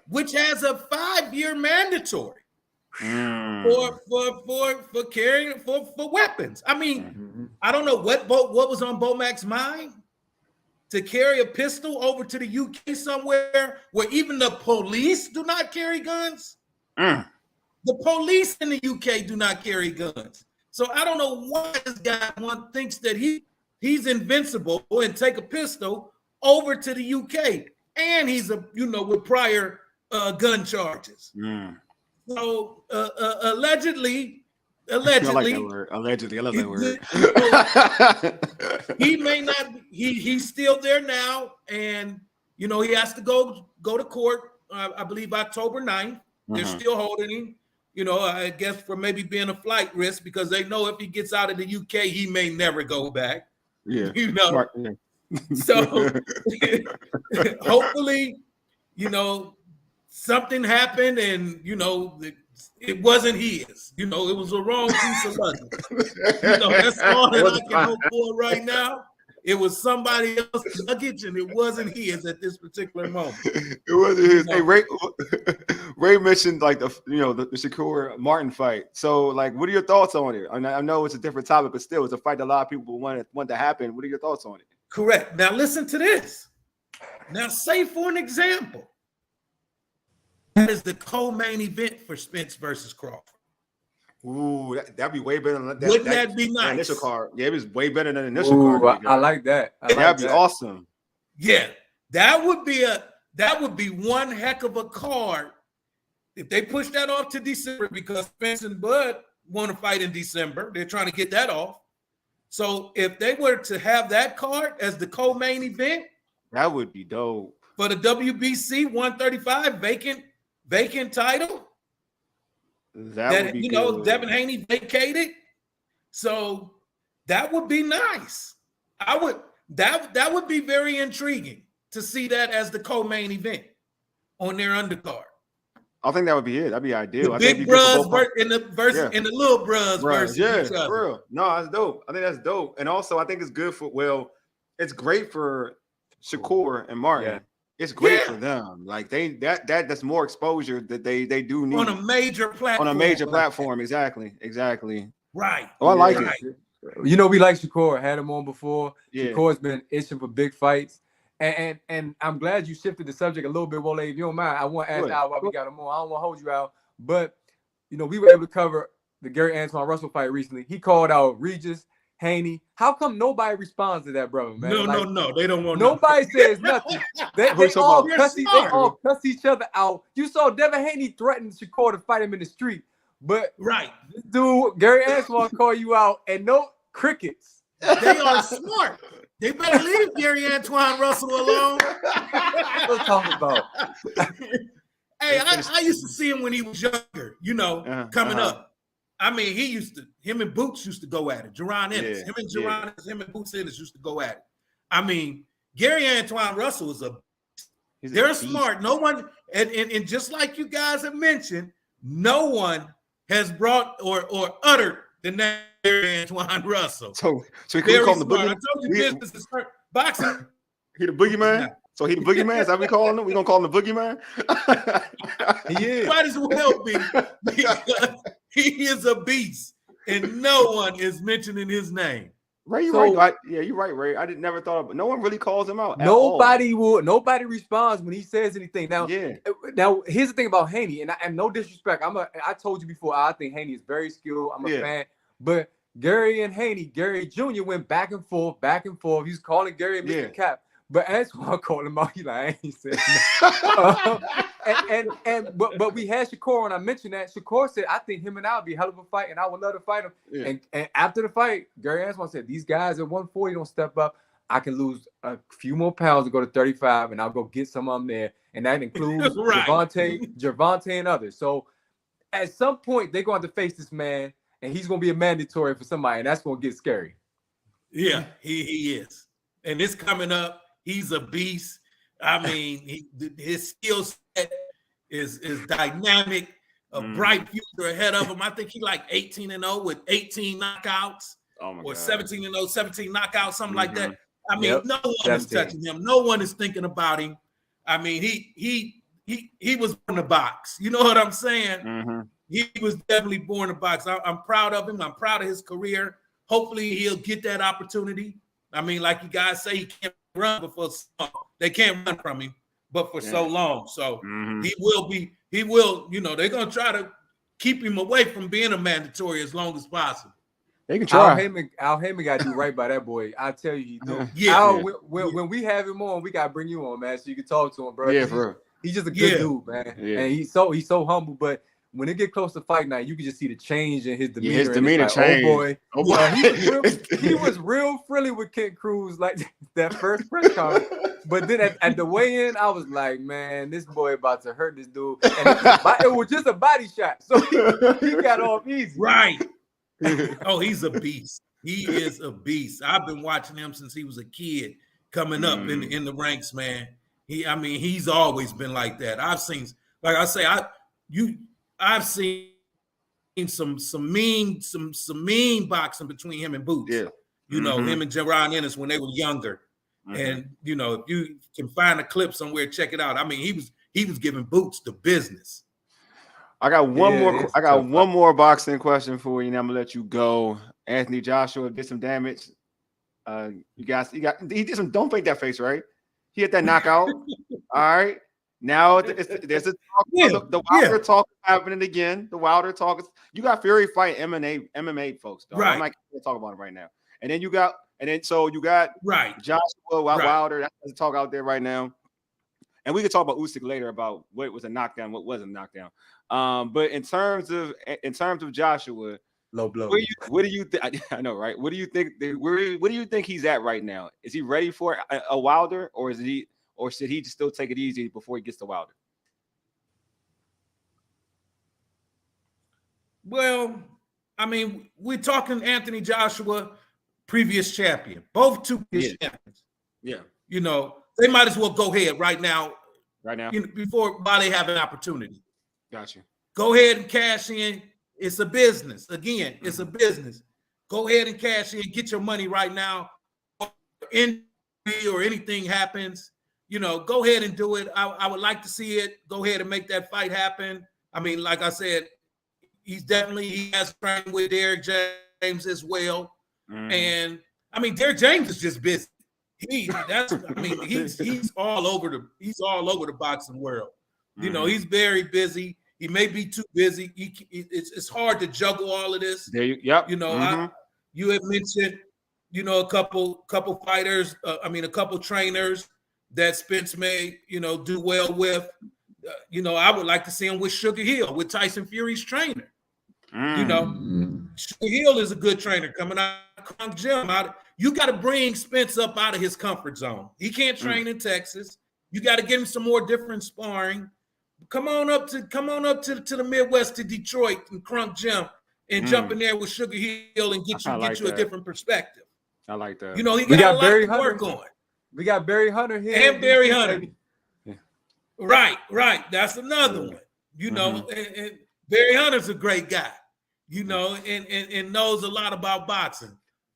which has a 5-year mandatory for carrying for weapons. I mean, I don't know what was on Bomac's mind to carry a pistol over to the UK somewhere where even the police do not carry guns. The police in the UK do not carry guns. So I don't know why this guy thinks that he's invincible and take a pistol over to the UK, and he's with prior gun charges. So allegedly, I like that word. Allegedly, I love that word. He may not. He's still there now, and he has to go to court. I believe October 9th. They're still holding him. I guess for maybe being a flight risk because they know if he gets out of the UK, he may never go back. Yeah. Smart, So hopefully, something happened and it wasn't his. It was a wrong piece of luggage. That's all that I can hope for right now. It was somebody else's luggage and it wasn't his at this particular moment. It wasn't his. Hey, Ray mentioned like the Shakur Martin fight. So like, what are your thoughts on it? I know it's a different topic, but still, it's a fight that a lot of people want to happen. What are your thoughts on it? Correct. Now listen to this. Now say for an example, that is the co-main event for Spence versus Crawford. Ooh, that'd be way better than that. Wouldn't that be nice? Initial card. Yeah, it was way better than the initial card. I like that. That'd be awesome. Yeah, that would be one heck of a card if they push that off to December because Spence and Bud want to fight in December. They're trying to get that off. So if they were to have that card as the co-main event, that would be dope for the WBC 135 vacant title. That would be good. Devin Haney vacated, so that would be nice. That would be very intriguing to see that as the co-main event on their undercard. I think that would be it. That'd be ideal. The big bros and the little bros versus each other. For real. No, that's dope. I think that's dope, and also I think it's good it's great for Shakur and Martin. Yeah. It's great for them. Like that's more exposure that they do need on a major platform. Exactly. Right. Oh, I like it. We like Shakur. Had him on before. Yeah. Shakur's been itching for big fights. And I'm glad you shifted the subject a little bit, Wole. If you don't mind, I want to ask Al why we got him on. I don't want to hold you out, but we were able to cover the Gary Antoine Russell fight recently. He called out Regis, Haney. How come nobody responds to that, brother, man? No. They don't want nobody says nothing. They all cuss each other out. You saw Devin Haney threaten Shakur to fight him in the street. But this dude, Gary Antoine, call you out and no crickets. They are smart. They better leave Gary Antoine Russell alone. Let's talk about. Hey, I used to see him when he was younger, coming up. I mean, him and Boots used to go at it. Jerron Ennis. Him and Boots Ennis used to go at it. I mean, Gary Antoine Russell is they're smart. No one, and just like you guys have mentioned, no one has brought or uttered the name Gary Antoine Russell. So we can call him the boogeyman. I told you business is boxing. He the boogeyman? So he the boogeyman? Is that what we call him? We gonna call him the boogeyman? He is. Might as well be because he is a beast, and no one is mentioning his name. Ray, you're right. You're right, Ray. I never thought of it. No one really calls him out. Nobody responds when he says anything. Now, here's the thing about Haney, and no disrespect. I told you before, I think Haney is very skilled. I'm a fan. But Gary and Haney, Gary Jr. went back and forth. He was calling Gary Mr. Cap. But Antoine called him out. He like, I ain't said nothing. But we had Shakur, and I mentioned that. Shakur said, I think him and I would be a hell of a fight, and I would love to fight him. Yeah. And after the fight, Gary Antoine said, these guys at 140 don't step up. I can lose a few more pounds to go to 35, and I'll go get some of them there. And that includes Right. Gervonta, and others. So at some point, they're going to face this man, and he's going to be a mandatory for somebody, and that's going to get scary. Yeah, he is. And it's coming up. He's a beast. I mean, his skill set is dynamic. A bright future ahead of him. I think he like 18-0 with 18 knockouts. Oh my or God. 17-0, 17 knockouts, something like that. I mean, Yep. no one 17. is touching him. No one is thinking about him. I mean, he was born to box. You know what I'm saying? He was definitely born to box. I'm proud of him. I'm proud of his career. Hopefully, he'll get that opportunity. I mean, like you guys say, he can't run before they can't run from him, but for so long. So he will, you know, they're gonna try to keep him away from being a mandatory as long as possible. They can try. Al Heyman got to do right by that boy. I tell you, he do. Yeah. When we have him on, we got to bring you on, man, so you can talk to him, bro. Yeah, for real. He's just a good dude, man. Yeah. And he's so humble. But when it get close to fight night, you can just see the change in his demeanor. Yeah, his demeanor like, changed. Oh boy. Oh, boy. He was real friendly with Kent Cruz, like that first press conference. But then at the weigh-in, I was like, man, this boy about to hurt this dude. And it was just a body shot, so he got off easy. Right. Oh, he's a beast. He is a beast. I've been watching him since he was a kid, coming up in the ranks, man. He's always been like that. I've seen, like I say, I've seen some mean boxing between him and Boots. Yeah. You know, him and Jaron Ennis when they were younger. And you know, if you can find a clip somewhere, check it out. I mean, he was giving Boots the business. I got one more boxing question for you, and I'm gonna let you go. Anthony Joshua did some damage. He did some. Don't fake that face, right? He had that knockout. All right. Now there's a talk. The Wilder talk happening again. The Wilder talk. You got Fury fight MMA folks. Though. Right. I'm not gonna talk about it right now. And then you got right Joshua Wilder. That's the talk out there right now. And we could talk about Usyk later about what was a knockdown, what wasn't a knockdown. But in terms of Joshua, low blow. What do you think? I know, right? What do you think? What do you think he's at right now? Is he ready for a Wilder, or should he just still take it easy before he gets to Wilder? Well, I mean, we're talking Anthony Joshua, previous champion, both two previous champions. Yeah, you know, they might as well go ahead right now. You know, while they have an opportunity. Gotcha. Go ahead and cash in. It's a business. Again, it's a business. Go ahead and cash in. Get your money right now. Injury or anything happens, you know, go ahead and do it. I would like to see it. Go ahead and make that fight happen. I mean, like I said, he has trained with Derrick James as well. And I mean, Derrick James is just busy. He's all over the boxing world. You know, he's very busy. He may be too busy. It's hard to juggle all of this. You know, you have mentioned, you know, a couple fighters. A couple trainers that Spence may, you know, do well with. You know, I would like to see him with Sugar Hill, with Tyson Fury's trainer. You know, Sugar Hill is a good trainer coming out of Crunk Gym. You got to bring Spence up out of his comfort zone. He can't train in Texas. You got to get him some more different sparring. Come on up to the Midwest, to Detroit and Crunk Gym, and jump in there with Sugar Hill and get you a different perspective. I like that. You know, we got a lot to work on. We got Barry Hunter here. And Barry Hunter. Yeah. Right. That's another one. You know, and Barry Hunter's a great guy, you know, and knows a lot about boxing.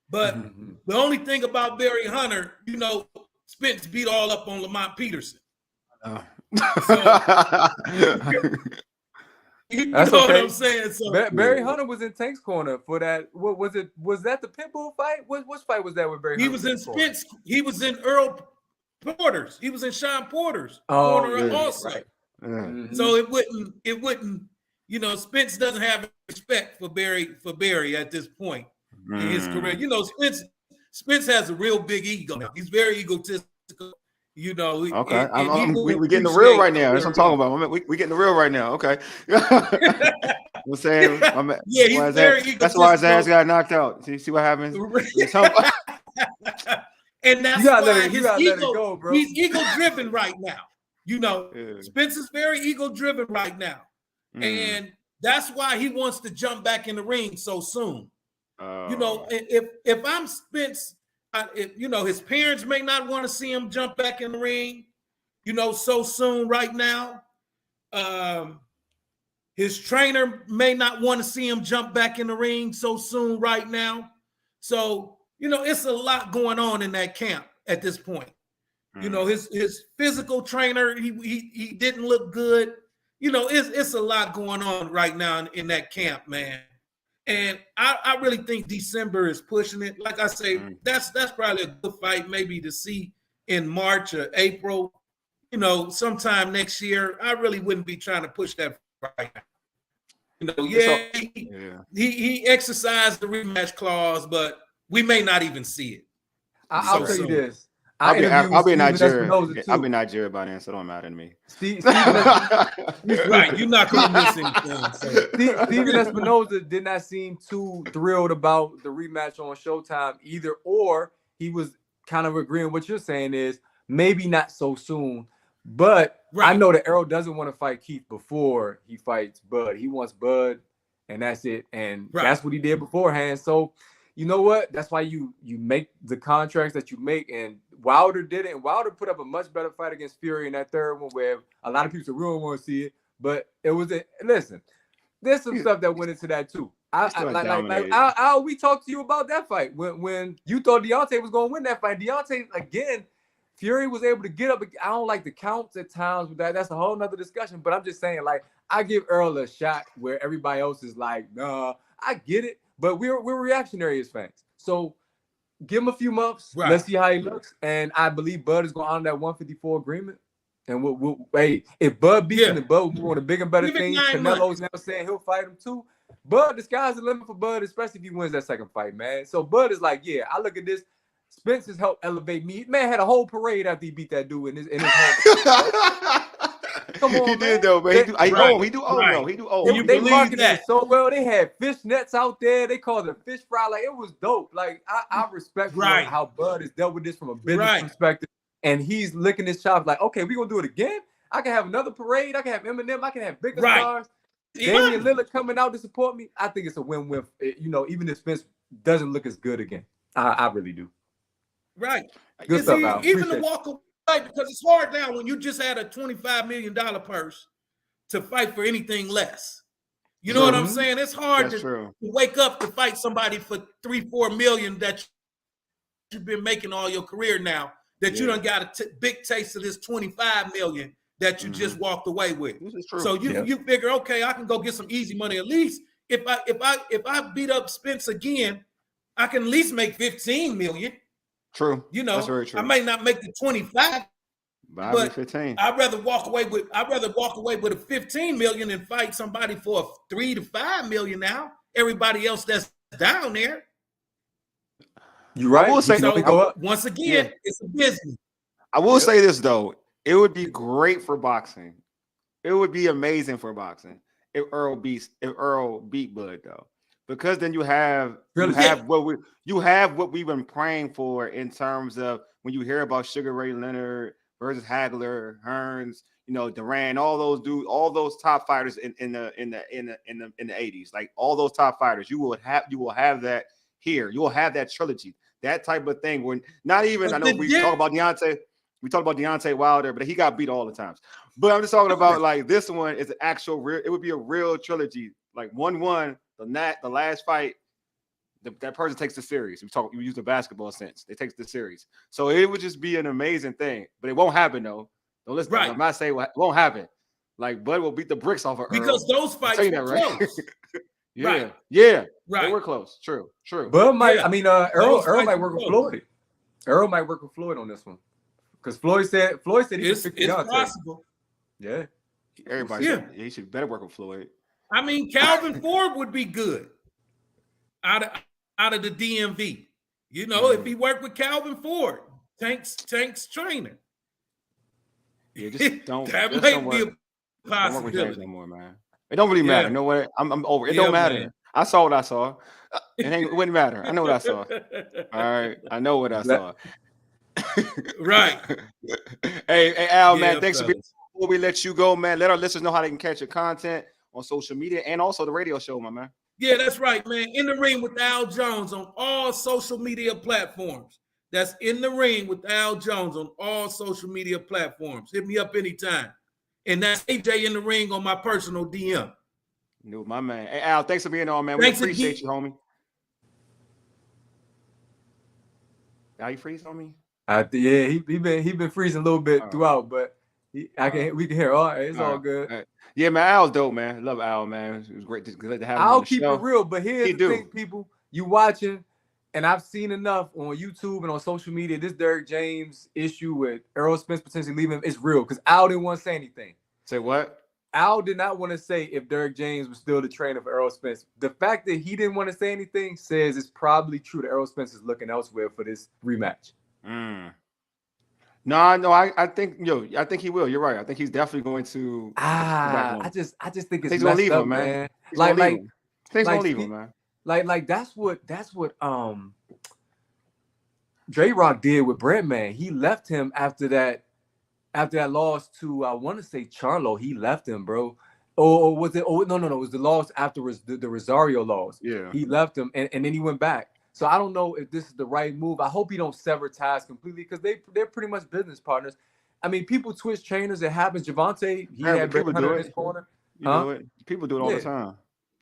But the only thing about Barry Hunter, you know, Spence beat all up on Lamont Peterson. So, you know what I'm saying? So Barry Hunter was in Tank's corner for that. What was it? Was that the Pitbull fight? Which fight was that with Barry Hunter? He was in Spence. He was in Earl Porter's. He was in Sean Porter's corner also. Right. So it wouldn't. You know, Spence doesn't have respect for Barry at this point in his career. You know, Spence has a real big ego now. He's very egotistical. You know, Okay, and he will we getting the real right appreciate now. That's what I'm talking about. We getting the real right now. Okay. I'm saying, yeah, he's very that's why his ass egotistical. got knocked out. See what happens? And that's why his ego, he's ego driven right now. You know, Spencer's very ego driven right now. And that's why he wants to jump back in the ring so soon. You know, if I'm Spence, you know, his parents may not want to see him jump back in the ring, you know, so soon right now. His trainer may not want to see him jump back in the ring so soon right now. So, you know, it's a lot going on in that camp at this point. You know, his physical trainer, he didn't look good. You know, it's a lot going on right now in that camp, man. And I really think December is pushing it. Like I say, that's probably a good fight maybe to see in March or April. You know, sometime next year. I really wouldn't be trying to push that right now. You know, he exercised the rematch clause, but we may not even see it. I'll tell you this. I'll be in Nigeria. I'll be in Nigeria by then, so it don't matter to me. Right, you're not going to miss anything. So. Steven Espinoza did not seem too thrilled about the rematch on Showtime either, or he was kind of agreeing what you're saying is maybe not so soon. But I know that Errol doesn't want to fight Keith before he fights Bud. He wants Bud, and that's it. And that's what he did beforehand. So, you know what? That's why you make the contracts that you make. And Wilder did it. And Wilder put up a much better fight against Fury in that third one where a lot of people really want to see it. But it was listen, there's some stuff that went into that too. We talked to you about that fight when you thought Deontay was going to win that fight. Deontay, again, Fury was able to get up. I don't like the counts at times with that. That's a whole nother discussion. But I'm just saying, like, I give Errol a shot where everybody else is like, nah, I get it. But we're reactionary as fans. So give him a few months. Right. Let's see how he looks. And I believe Bud is going to honor that 154 agreement. And hey, if Bud beats him, and Bud will move on to bigger and better things. Canelo's now saying he'll fight him too. Bud, the sky's the limit for Bud, especially if he wins that second fight, man. So Bud is like, yeah, I look at this. Spence has helped elevate me. Man had a whole parade after he beat that dude in his home. Come on, he did though, man. He do old. They marketed it so well. They had fish nets out there. They called it fish fry. Like, it was dope. Like, I respect how Bud has dealt with this from a business perspective. And he's licking his chops like, okay, we're gonna do it again. I can have another parade. I can have Eminem. I can have bigger stars. Damian Lillard coming out to support me. I think it's a win-win. You know, even if Spence doesn't look as good again. I really do. Right. Good stuff, Al. Even to walk away, because it's hard now when you just had a $25 million purse to fight for anything less. You know what I'm saying? It's hard to wake up to fight somebody for $3-4 million that you've been making all your career now, that you done got a big taste of this $25 million that you just walked away with. So you figure, okay, I can go get some easy money. At least if I beat up Spence again, I can at least make $15 million. True. You know, that's very true. I may not make the 25, but 15. I'd rather walk away with a 15 million and fight somebody for a 3 to 5 million now. Everybody else that's down there. You're right. I will say, once again, it's a business. I will say this though. It would be great for boxing. It would be amazing for boxing if Errol beat Bud though. Because then you have what we've been praying for in terms of when you hear about Sugar Ray Leonard versus Hagler, Hearns, you know, Duran, all those top fighters in the 80s, like all those top fighters, you will have that here. You will have that trilogy, that type of thing. When not even I know we talk about Deontay Wilder, but he got beat all the times. But I'm just talking about like this one is an actual real. It would be a real trilogy, like 1-1. The last fight, that person takes the series. We use the basketball sense. They take the series. So it would just be an amazing thing. But it won't happen though. Don't listen. I'm not saying it won't happen. Like Bud will beat the bricks off of Earl. Because those fights were close. Yeah. They were close. True. Bud might. I mean, Errol might work with Floyd. Errol might work with Floyd on this one. Because Floyd said he should pick Deontay. Possible. Yeah. Everybody said he should better work with Floyd. I mean, Calvin Ford would be good out of the DMV. You know, if he worked with Calvin Ford, Tank's trainer. Yeah, just don't. That Just might don't be a work. Don't work with James possibility. no more, man. It don't really matter. Yeah. You know what? I'm over. It Yeah, don't matter. man. I saw what I saw. It wouldn't matter. I know what I saw. All right, I know what I saw. Right. Hey, Al, man, Yeah, thanks for being. fellas. Before we let you go, man, let our listeners know how they can catch your content on social media and also the radio show, my man. Yeah, that's right, man. In the Ring with Al Jones on all social media platforms. That's In the Ring with Al Jones on all social media platforms. Hit me up anytime. And that's AJ In the Ring on my personal DM. No, my man. Hey, Al, thanks for being on, man. Thanks We appreciate again. you, homie. Al, you freeze on me? Yeah, he been freezing a little bit throughout, but we can hear. All right, it's all good. All right. Yeah, man, Al's dope, man. Love Al, man. It was great to have him on I'll the keep show. it real, but here's the thing, people. You watching, and I've seen enough on YouTube and on social media. This Derrick James issue with Errol Spence potentially leaving him is real because Al didn't want to say anything. Say what? Al did not want to say if Derrick James was still the trainer for Errol Spence. The fact that he didn't want to say anything says it's probably true that Errol Spence is looking elsewhere for this rematch. No, I think I think he will. You're right. I think he's definitely going to. I just think it's he's messed gonna leave up, him, man. He's gonna leave him, man. Like that's what Dre Rock did with Breadman. He left him after that loss to I want to say Charlo. He left him, bro. Or was it? Oh no, it was the loss afterwards, the Rosario loss. Yeah, he left him and then he went back. So I don't know if this is the right move. I hope he don't sever ties completely because they're pretty much business partners. I mean, people switch trainers. It happens. Javante, he had Brett Hunter in his corner. Do it. People do it all the time.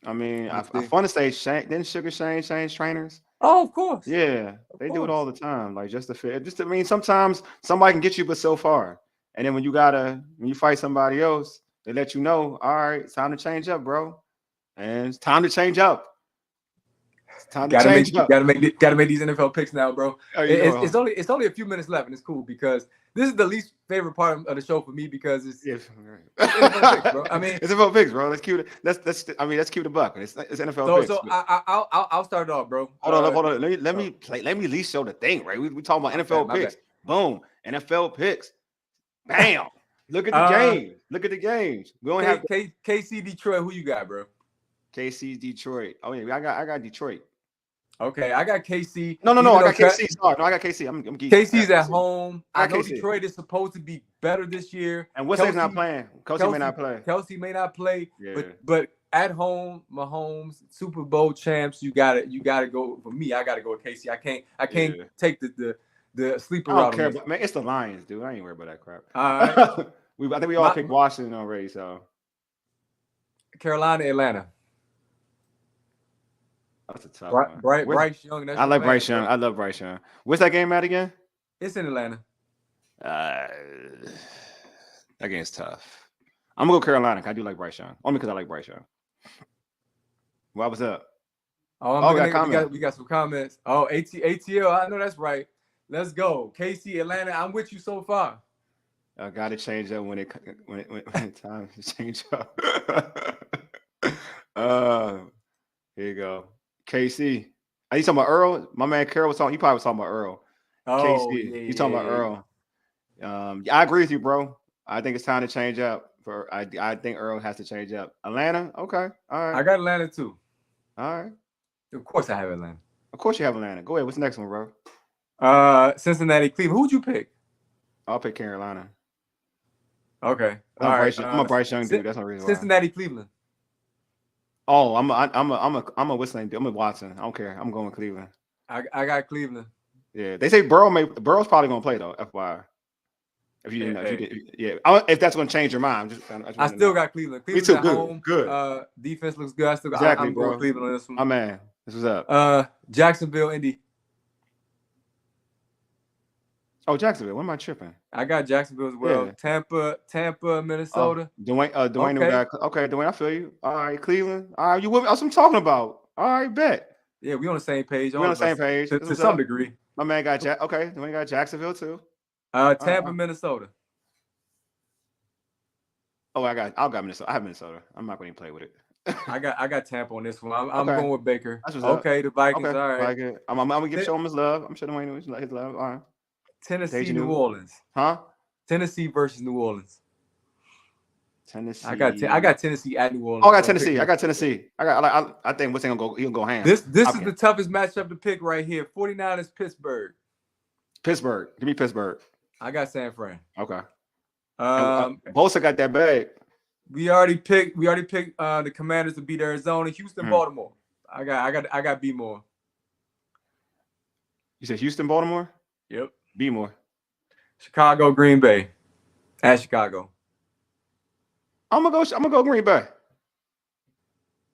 I mean, I want to say didn't Sugar Shane change trainers? Oh, of course. Yeah, they do it all the time. Like just to fit. I mean, sometimes somebody can get you, but so far. And then when you fight somebody else, they let you know, all right, it's time to change up, bro. And it's time to change up. Gotta make these NFL picks now, bro. It's only a few minutes left, and it's cool because this is the least favorite part of the show for me because it's NFL picks, bro. I mean, it's NFL picks, bro. Let's keep it. Let's keep the buck. It's NFL picks. So I'll start it off, bro. Hold on. Let me at least show the thing, right? We talking about NFL picks. Boom, NFL picks. Bam. Look at the game. Look at the games. We only have KC Detroit. Who you got, bro? KC Detroit. Oh yeah, I got Detroit. Okay, I got KC. No, I got KC. Sorry, no, I got KC. I'm KC's at home. I know Detroit is supposed to be better this year. And Kelsey's not playing. Kelsey may not play. Kelsey may not play. Yeah. But at home, Mahomes, Super Bowl champs. You gotta go. For me, I gotta go with KC. I can't take the sleeper route. I don't care, but man, it's the Lions, dude. I ain't worried about that crap. All right. I think we all picked Washington already. So Carolina, Atlanta. That's a tough one. Bryce Young. I like Bryce Young. I love Bryce Young. Where's that game at again? It's in Atlanta. That game's tough. I'm gonna go Carolina. I do like Bryce Young. Only because I like Bryce Young. What was up? We got some comments. Oh, ATL. I know that's right. Let's go. KC, Atlanta. I'm with you so far. I gotta change up when it's time to change up. Here you go. KC. Are you talking about Earl? My man Carol was talking. He probably was talking about Earl. Oh, KC. Yeah, you talking about Earl? I agree with you, bro. I think it's time to change up. I think Earl has to change up. Atlanta. Okay. All right. I got Atlanta too. All right. Of course, I have Atlanta. Of course, you have Atlanta. Go ahead. What's the next one, bro? Cincinnati, Cleveland. Who'd you pick? I'll pick Carolina. Okay. I'm a Bryce Young dude. That's no reason why. Cincinnati, Cleveland. Oh, I'm a what's the name? I'm a Watson. I don't care. I'm going with Cleveland. I got Cleveland. Yeah, they say Burrow's probably gonna play though. FYI. If you didn't know, if that's gonna change your mind, I still got Cleveland. Cleveland's at home. Good. Defense looks good. I'm going Cleveland on this one. My man, this was up. Jacksonville, Indy. Oh, Jacksonville. What am I tripping? I got Jacksonville as well. Yeah. Tampa, Minnesota. Dwayne. Okay, Dwayne. I feel you. All right, Cleveland. All right, you with me? That's what I'm talking about. All right, bet. Yeah, we on the same page. We on the same page to some degree. My man got Okay, Dwayne got Jacksonville too. Tampa, Minnesota. Oh, I got Minnesota. I have Minnesota. I'm not going to play with it. I got Tampa on this one. I'm going with Baker. Okay, the Vikings. Okay. All right. I'm gonna show him his love. I'm sure Dwayne his love. All right. Tennessee, New Orleans. Huh? Tennessee versus New Orleans. Tennessee. I got Tennessee at New Orleans. Oh, I got Tennessee. I think what's gonna go? He'll go ham. This is the toughest matchup to pick right here. 49ers Pittsburgh. Pittsburgh. Give me Pittsburgh. I got San Fran. Okay. Bosa got that bag. We already picked the Commanders to beat Arizona. Houston, Baltimore. I got B more. You said Houston, Baltimore? Yep. B more. Chicago, Green Bay. At Chicago. I'm gonna go Green Bay.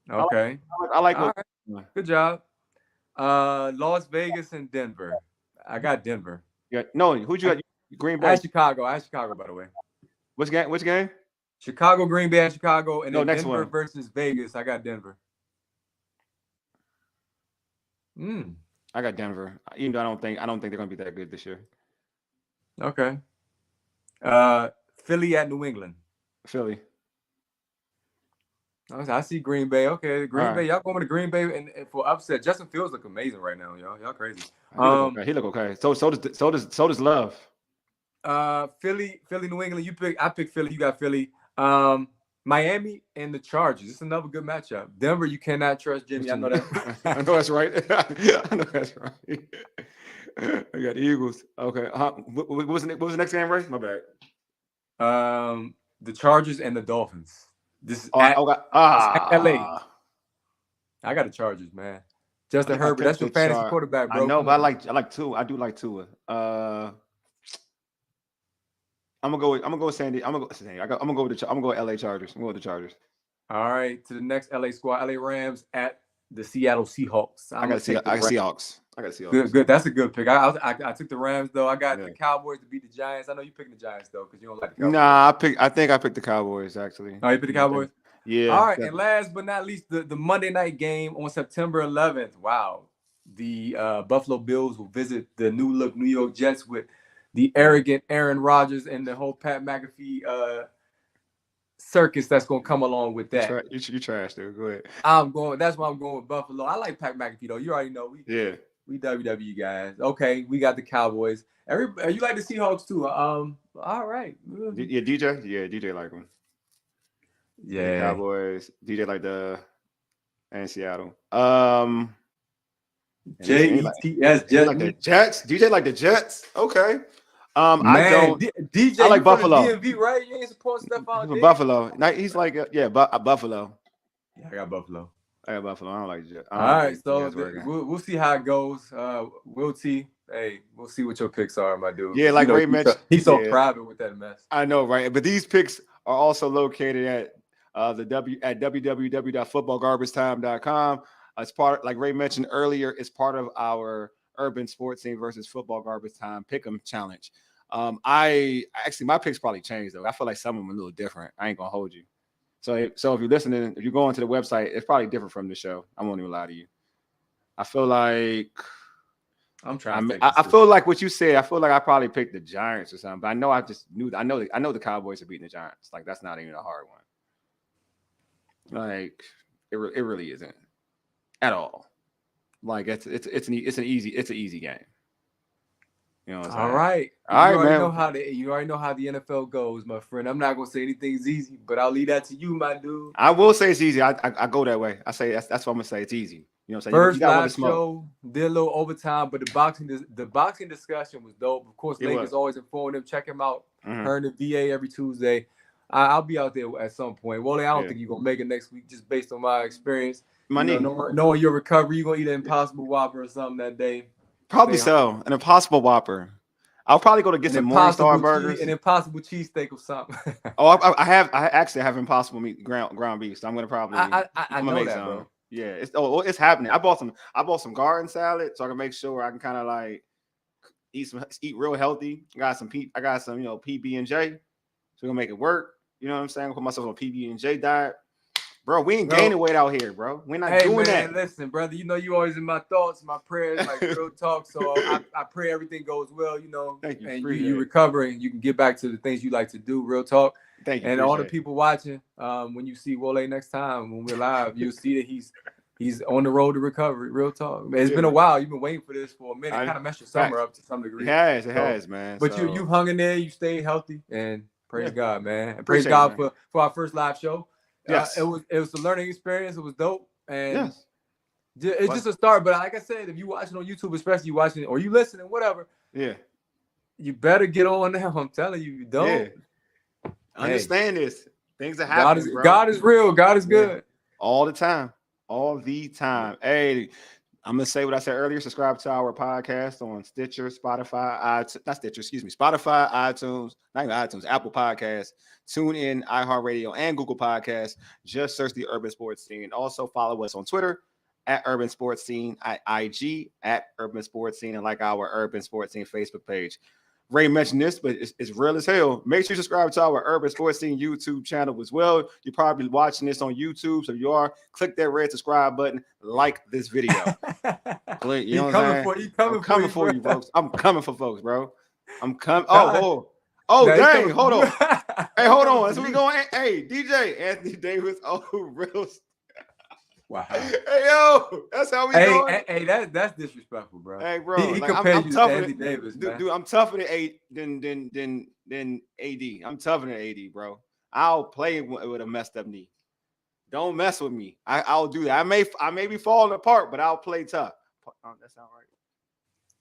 Okay. I like All right. Good job. Las Vegas and Denver. I got Denver. Yeah. No, who'd you got? Green Bay. At Chicago, by the way. Which game? Chicago, Green Bay, and Chicago, and then next Denver one. versus Vegas. I got Denver. I got Denver. Even though I don't think they're gonna be that good this year. Okay. Philly at New England. Philly. I see Green Bay. Okay, Green Bay. Y'all going to Green Bay and for upset. Justin Fields look amazing right now, y'all. Y'all crazy. He look okay. So does Love. Philly, New England. I pick Philly. You got Philly. Miami and the Chargers. It's another good matchup. Denver, you cannot trust Jimmy. I know that. I know that's right. I know that's right. I got the Eagles. Okay. What was the next game, Ray? My bad. The Chargers and the Dolphins. This is LA. I got the Chargers, man. Justin Herbert, that's your fantasy quarterback, bro. I know, but I like Tua. I do like Tua. I'm gonna go with Sandy. I'm gonna go with LA Chargers. I'm going with the Chargers. All right, to the next LA squad, LA Rams at the Seattle Seahawks. I got Seahawks. Good. That's a good pick. I took the Rams though. I got the Cowboys to beat the Giants. I know you picking the Giants though because you don't like the Cowboys. Nah, I think I picked the Cowboys actually. Oh, you picked the Cowboys? Yeah. All right, and last but not least, the Monday night game on September 11th. Wow, the Buffalo Bills will visit the new look New York Jets with the arrogant Aaron Rodgers and the whole Pat McAfee circus that's gonna come along with that. You trash, dude. Go ahead. That's why I'm going with Buffalo. I like Pat McAfee though. You already know we WWE guys. Okay, we got the Cowboys. You like the Seahawks too. All right. Yeah, DJ like them. Yeah, the Cowboys. DJ like and Seattle. JETS Jets. Like the Jets. DJ like the Jets. Okay. Man, DJ. I like Buffalo. DMV, right? You ain't supporting stuff out there. Buffalo. He's like Buffalo. Yeah, I got Buffalo. I don't like Jets. All right, so we'll see how it goes. We'll see. Hey, we'll see what your picks are, my dude. Yeah, like Ray mentioned, he's so private with that mess. I know, right? But these picks are also located at www.footballgarbagetime.com. It's part, like Ray mentioned earlier, it's part of our Urban Sports Team versus Football Garbage Time Pick'em Challenge. My picks probably changed though. I feel like some of them are a little different. I ain't gonna hold you. So if you're listening, if you're going to the website, it's probably different from the show. I won't even lie to you. I feel like I feel like what you said. I feel like I probably picked the Giants or something, but I know the Cowboys are beating the Giants. Like that's not even a hard one. Like it really isn't at all. Like it's an easy game. You know what I'm saying? All right, man. You already know how the NFL goes, my friend. I'm not gonna say anything's easy, but I'll leave that to you, my dude. I will say it's easy. I go that way. I say that's what I'm gonna say. It's easy. You know what I'm saying? First live show, did a little overtime, but the boxing discussion was dope. Of course, Link is always informing them. Check him out. Her in the VA every Tuesday. I'll be out there at some point. Wally, I don't think you're gonna make it next week, just based on my experience. Knowing your recovery, you're gonna eat an Impossible Whopper or something that day. Probably so. An Impossible Whopper. I'll probably go to get some Morningstar burgers. An Impossible cheesesteak or something. I actually have Impossible meat ground beef, so I'm gonna probably I know that, bro. Yeah, it's happening. I bought some garden salad so I can make sure I can kind of like eat real healthy. I got some PB&J, so we're gonna make it work. You know what I'm saying? Put myself on a PB&J diet. Bro, we ain't gaining weight out here, bro. We're not doing that. Listen, brother, you always in my thoughts, my prayers, like real talk. So I pray everything goes well, Thank you. And you recover and you can get back to the things you like to do, real talk. Thank you. And all the people watching, when you see Wole next time when we're live, you'll see that he's he's on the road to recovery. Real talk. Man, it's been a while. You've been waiting for this for a minute. Kind of messed your summer up to some degree. It has, man. But you hung in there. You stayed healthy, and praise God, man. And praise Appreciate God for our first live show. Yes, it was a learning experience. It was dope, and yes. it's just a start. But like I said, if you watching on YouTube, especially you watching or you listening, whatever, you better get on now. I'm telling you, you don't. Understand this. Things are happening, bro. God is real. God is good. All the time. All the time. Hey, I'm gonna say what I said earlier. Subscribe to our podcast on Stitcher, Spotify, Spotify, iTunes, not even iTunes, Apple Podcasts, TuneIn, iHeartRadio, and Google Podcasts. Just search the Urban Sports Scene. Also follow us on Twitter at Urban Sports Scene, at IG at Urban Sports Scene, and like our Urban Sports Scene Facebook page. Ray mentioned this, but it's real as hell. Make sure you subscribe to our Urban Sports Scene YouTube channel as well. You're probably watching this on YouTube, so if you are, click that red subscribe button, like this video. You know what I'm coming for you, folks. I'm coming for folks, bro. I'm coming. Oh, dang, hold on. Hey, hold on. That's what we going. Hey, DJ Anthony Davis. Oh, real. Wow. Hey, yo, that's how we doing. Hey, that's disrespectful, bro. Hey, bro, he like, compared I'm you to tougher Anthony Davis, man. Dude, I'm tougher than AD. I'm tougher than AD, bro. I'll play with a messed up knee. Don't mess with me. I'll do that. I may be falling apart, but I'll play tough. That sound right?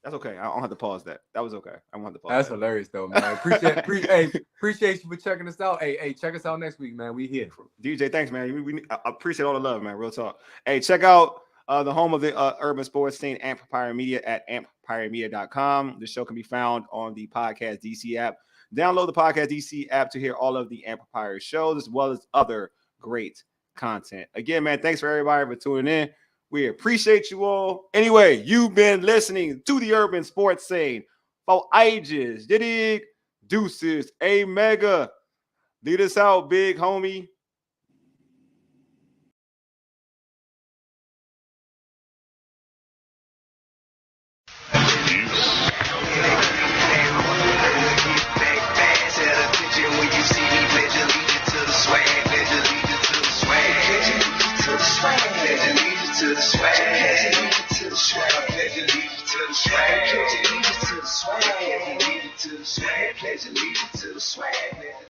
That's okay. I don't have to pause that. That was okay. I won't have to pause. That's hilarious, though, man. Appreciate you for checking us out. Hey, check us out next week, man. We here. DJ, thanks, man. I appreciate all the love, man. Real talk. Hey, check out the home of the Urban Sports Scene, Empire Media at empiremedia.com. The show can be found on the Podcast DC app. Download the Podcast DC app to hear all of the Empire shows as well as other great content. Again, man, thanks for everybody for tuning in. We appreciate you all. Anyway, you've been listening to the Urban Sports Scene for ages. Did it? Deuces. A mega. Lead us out, big homie.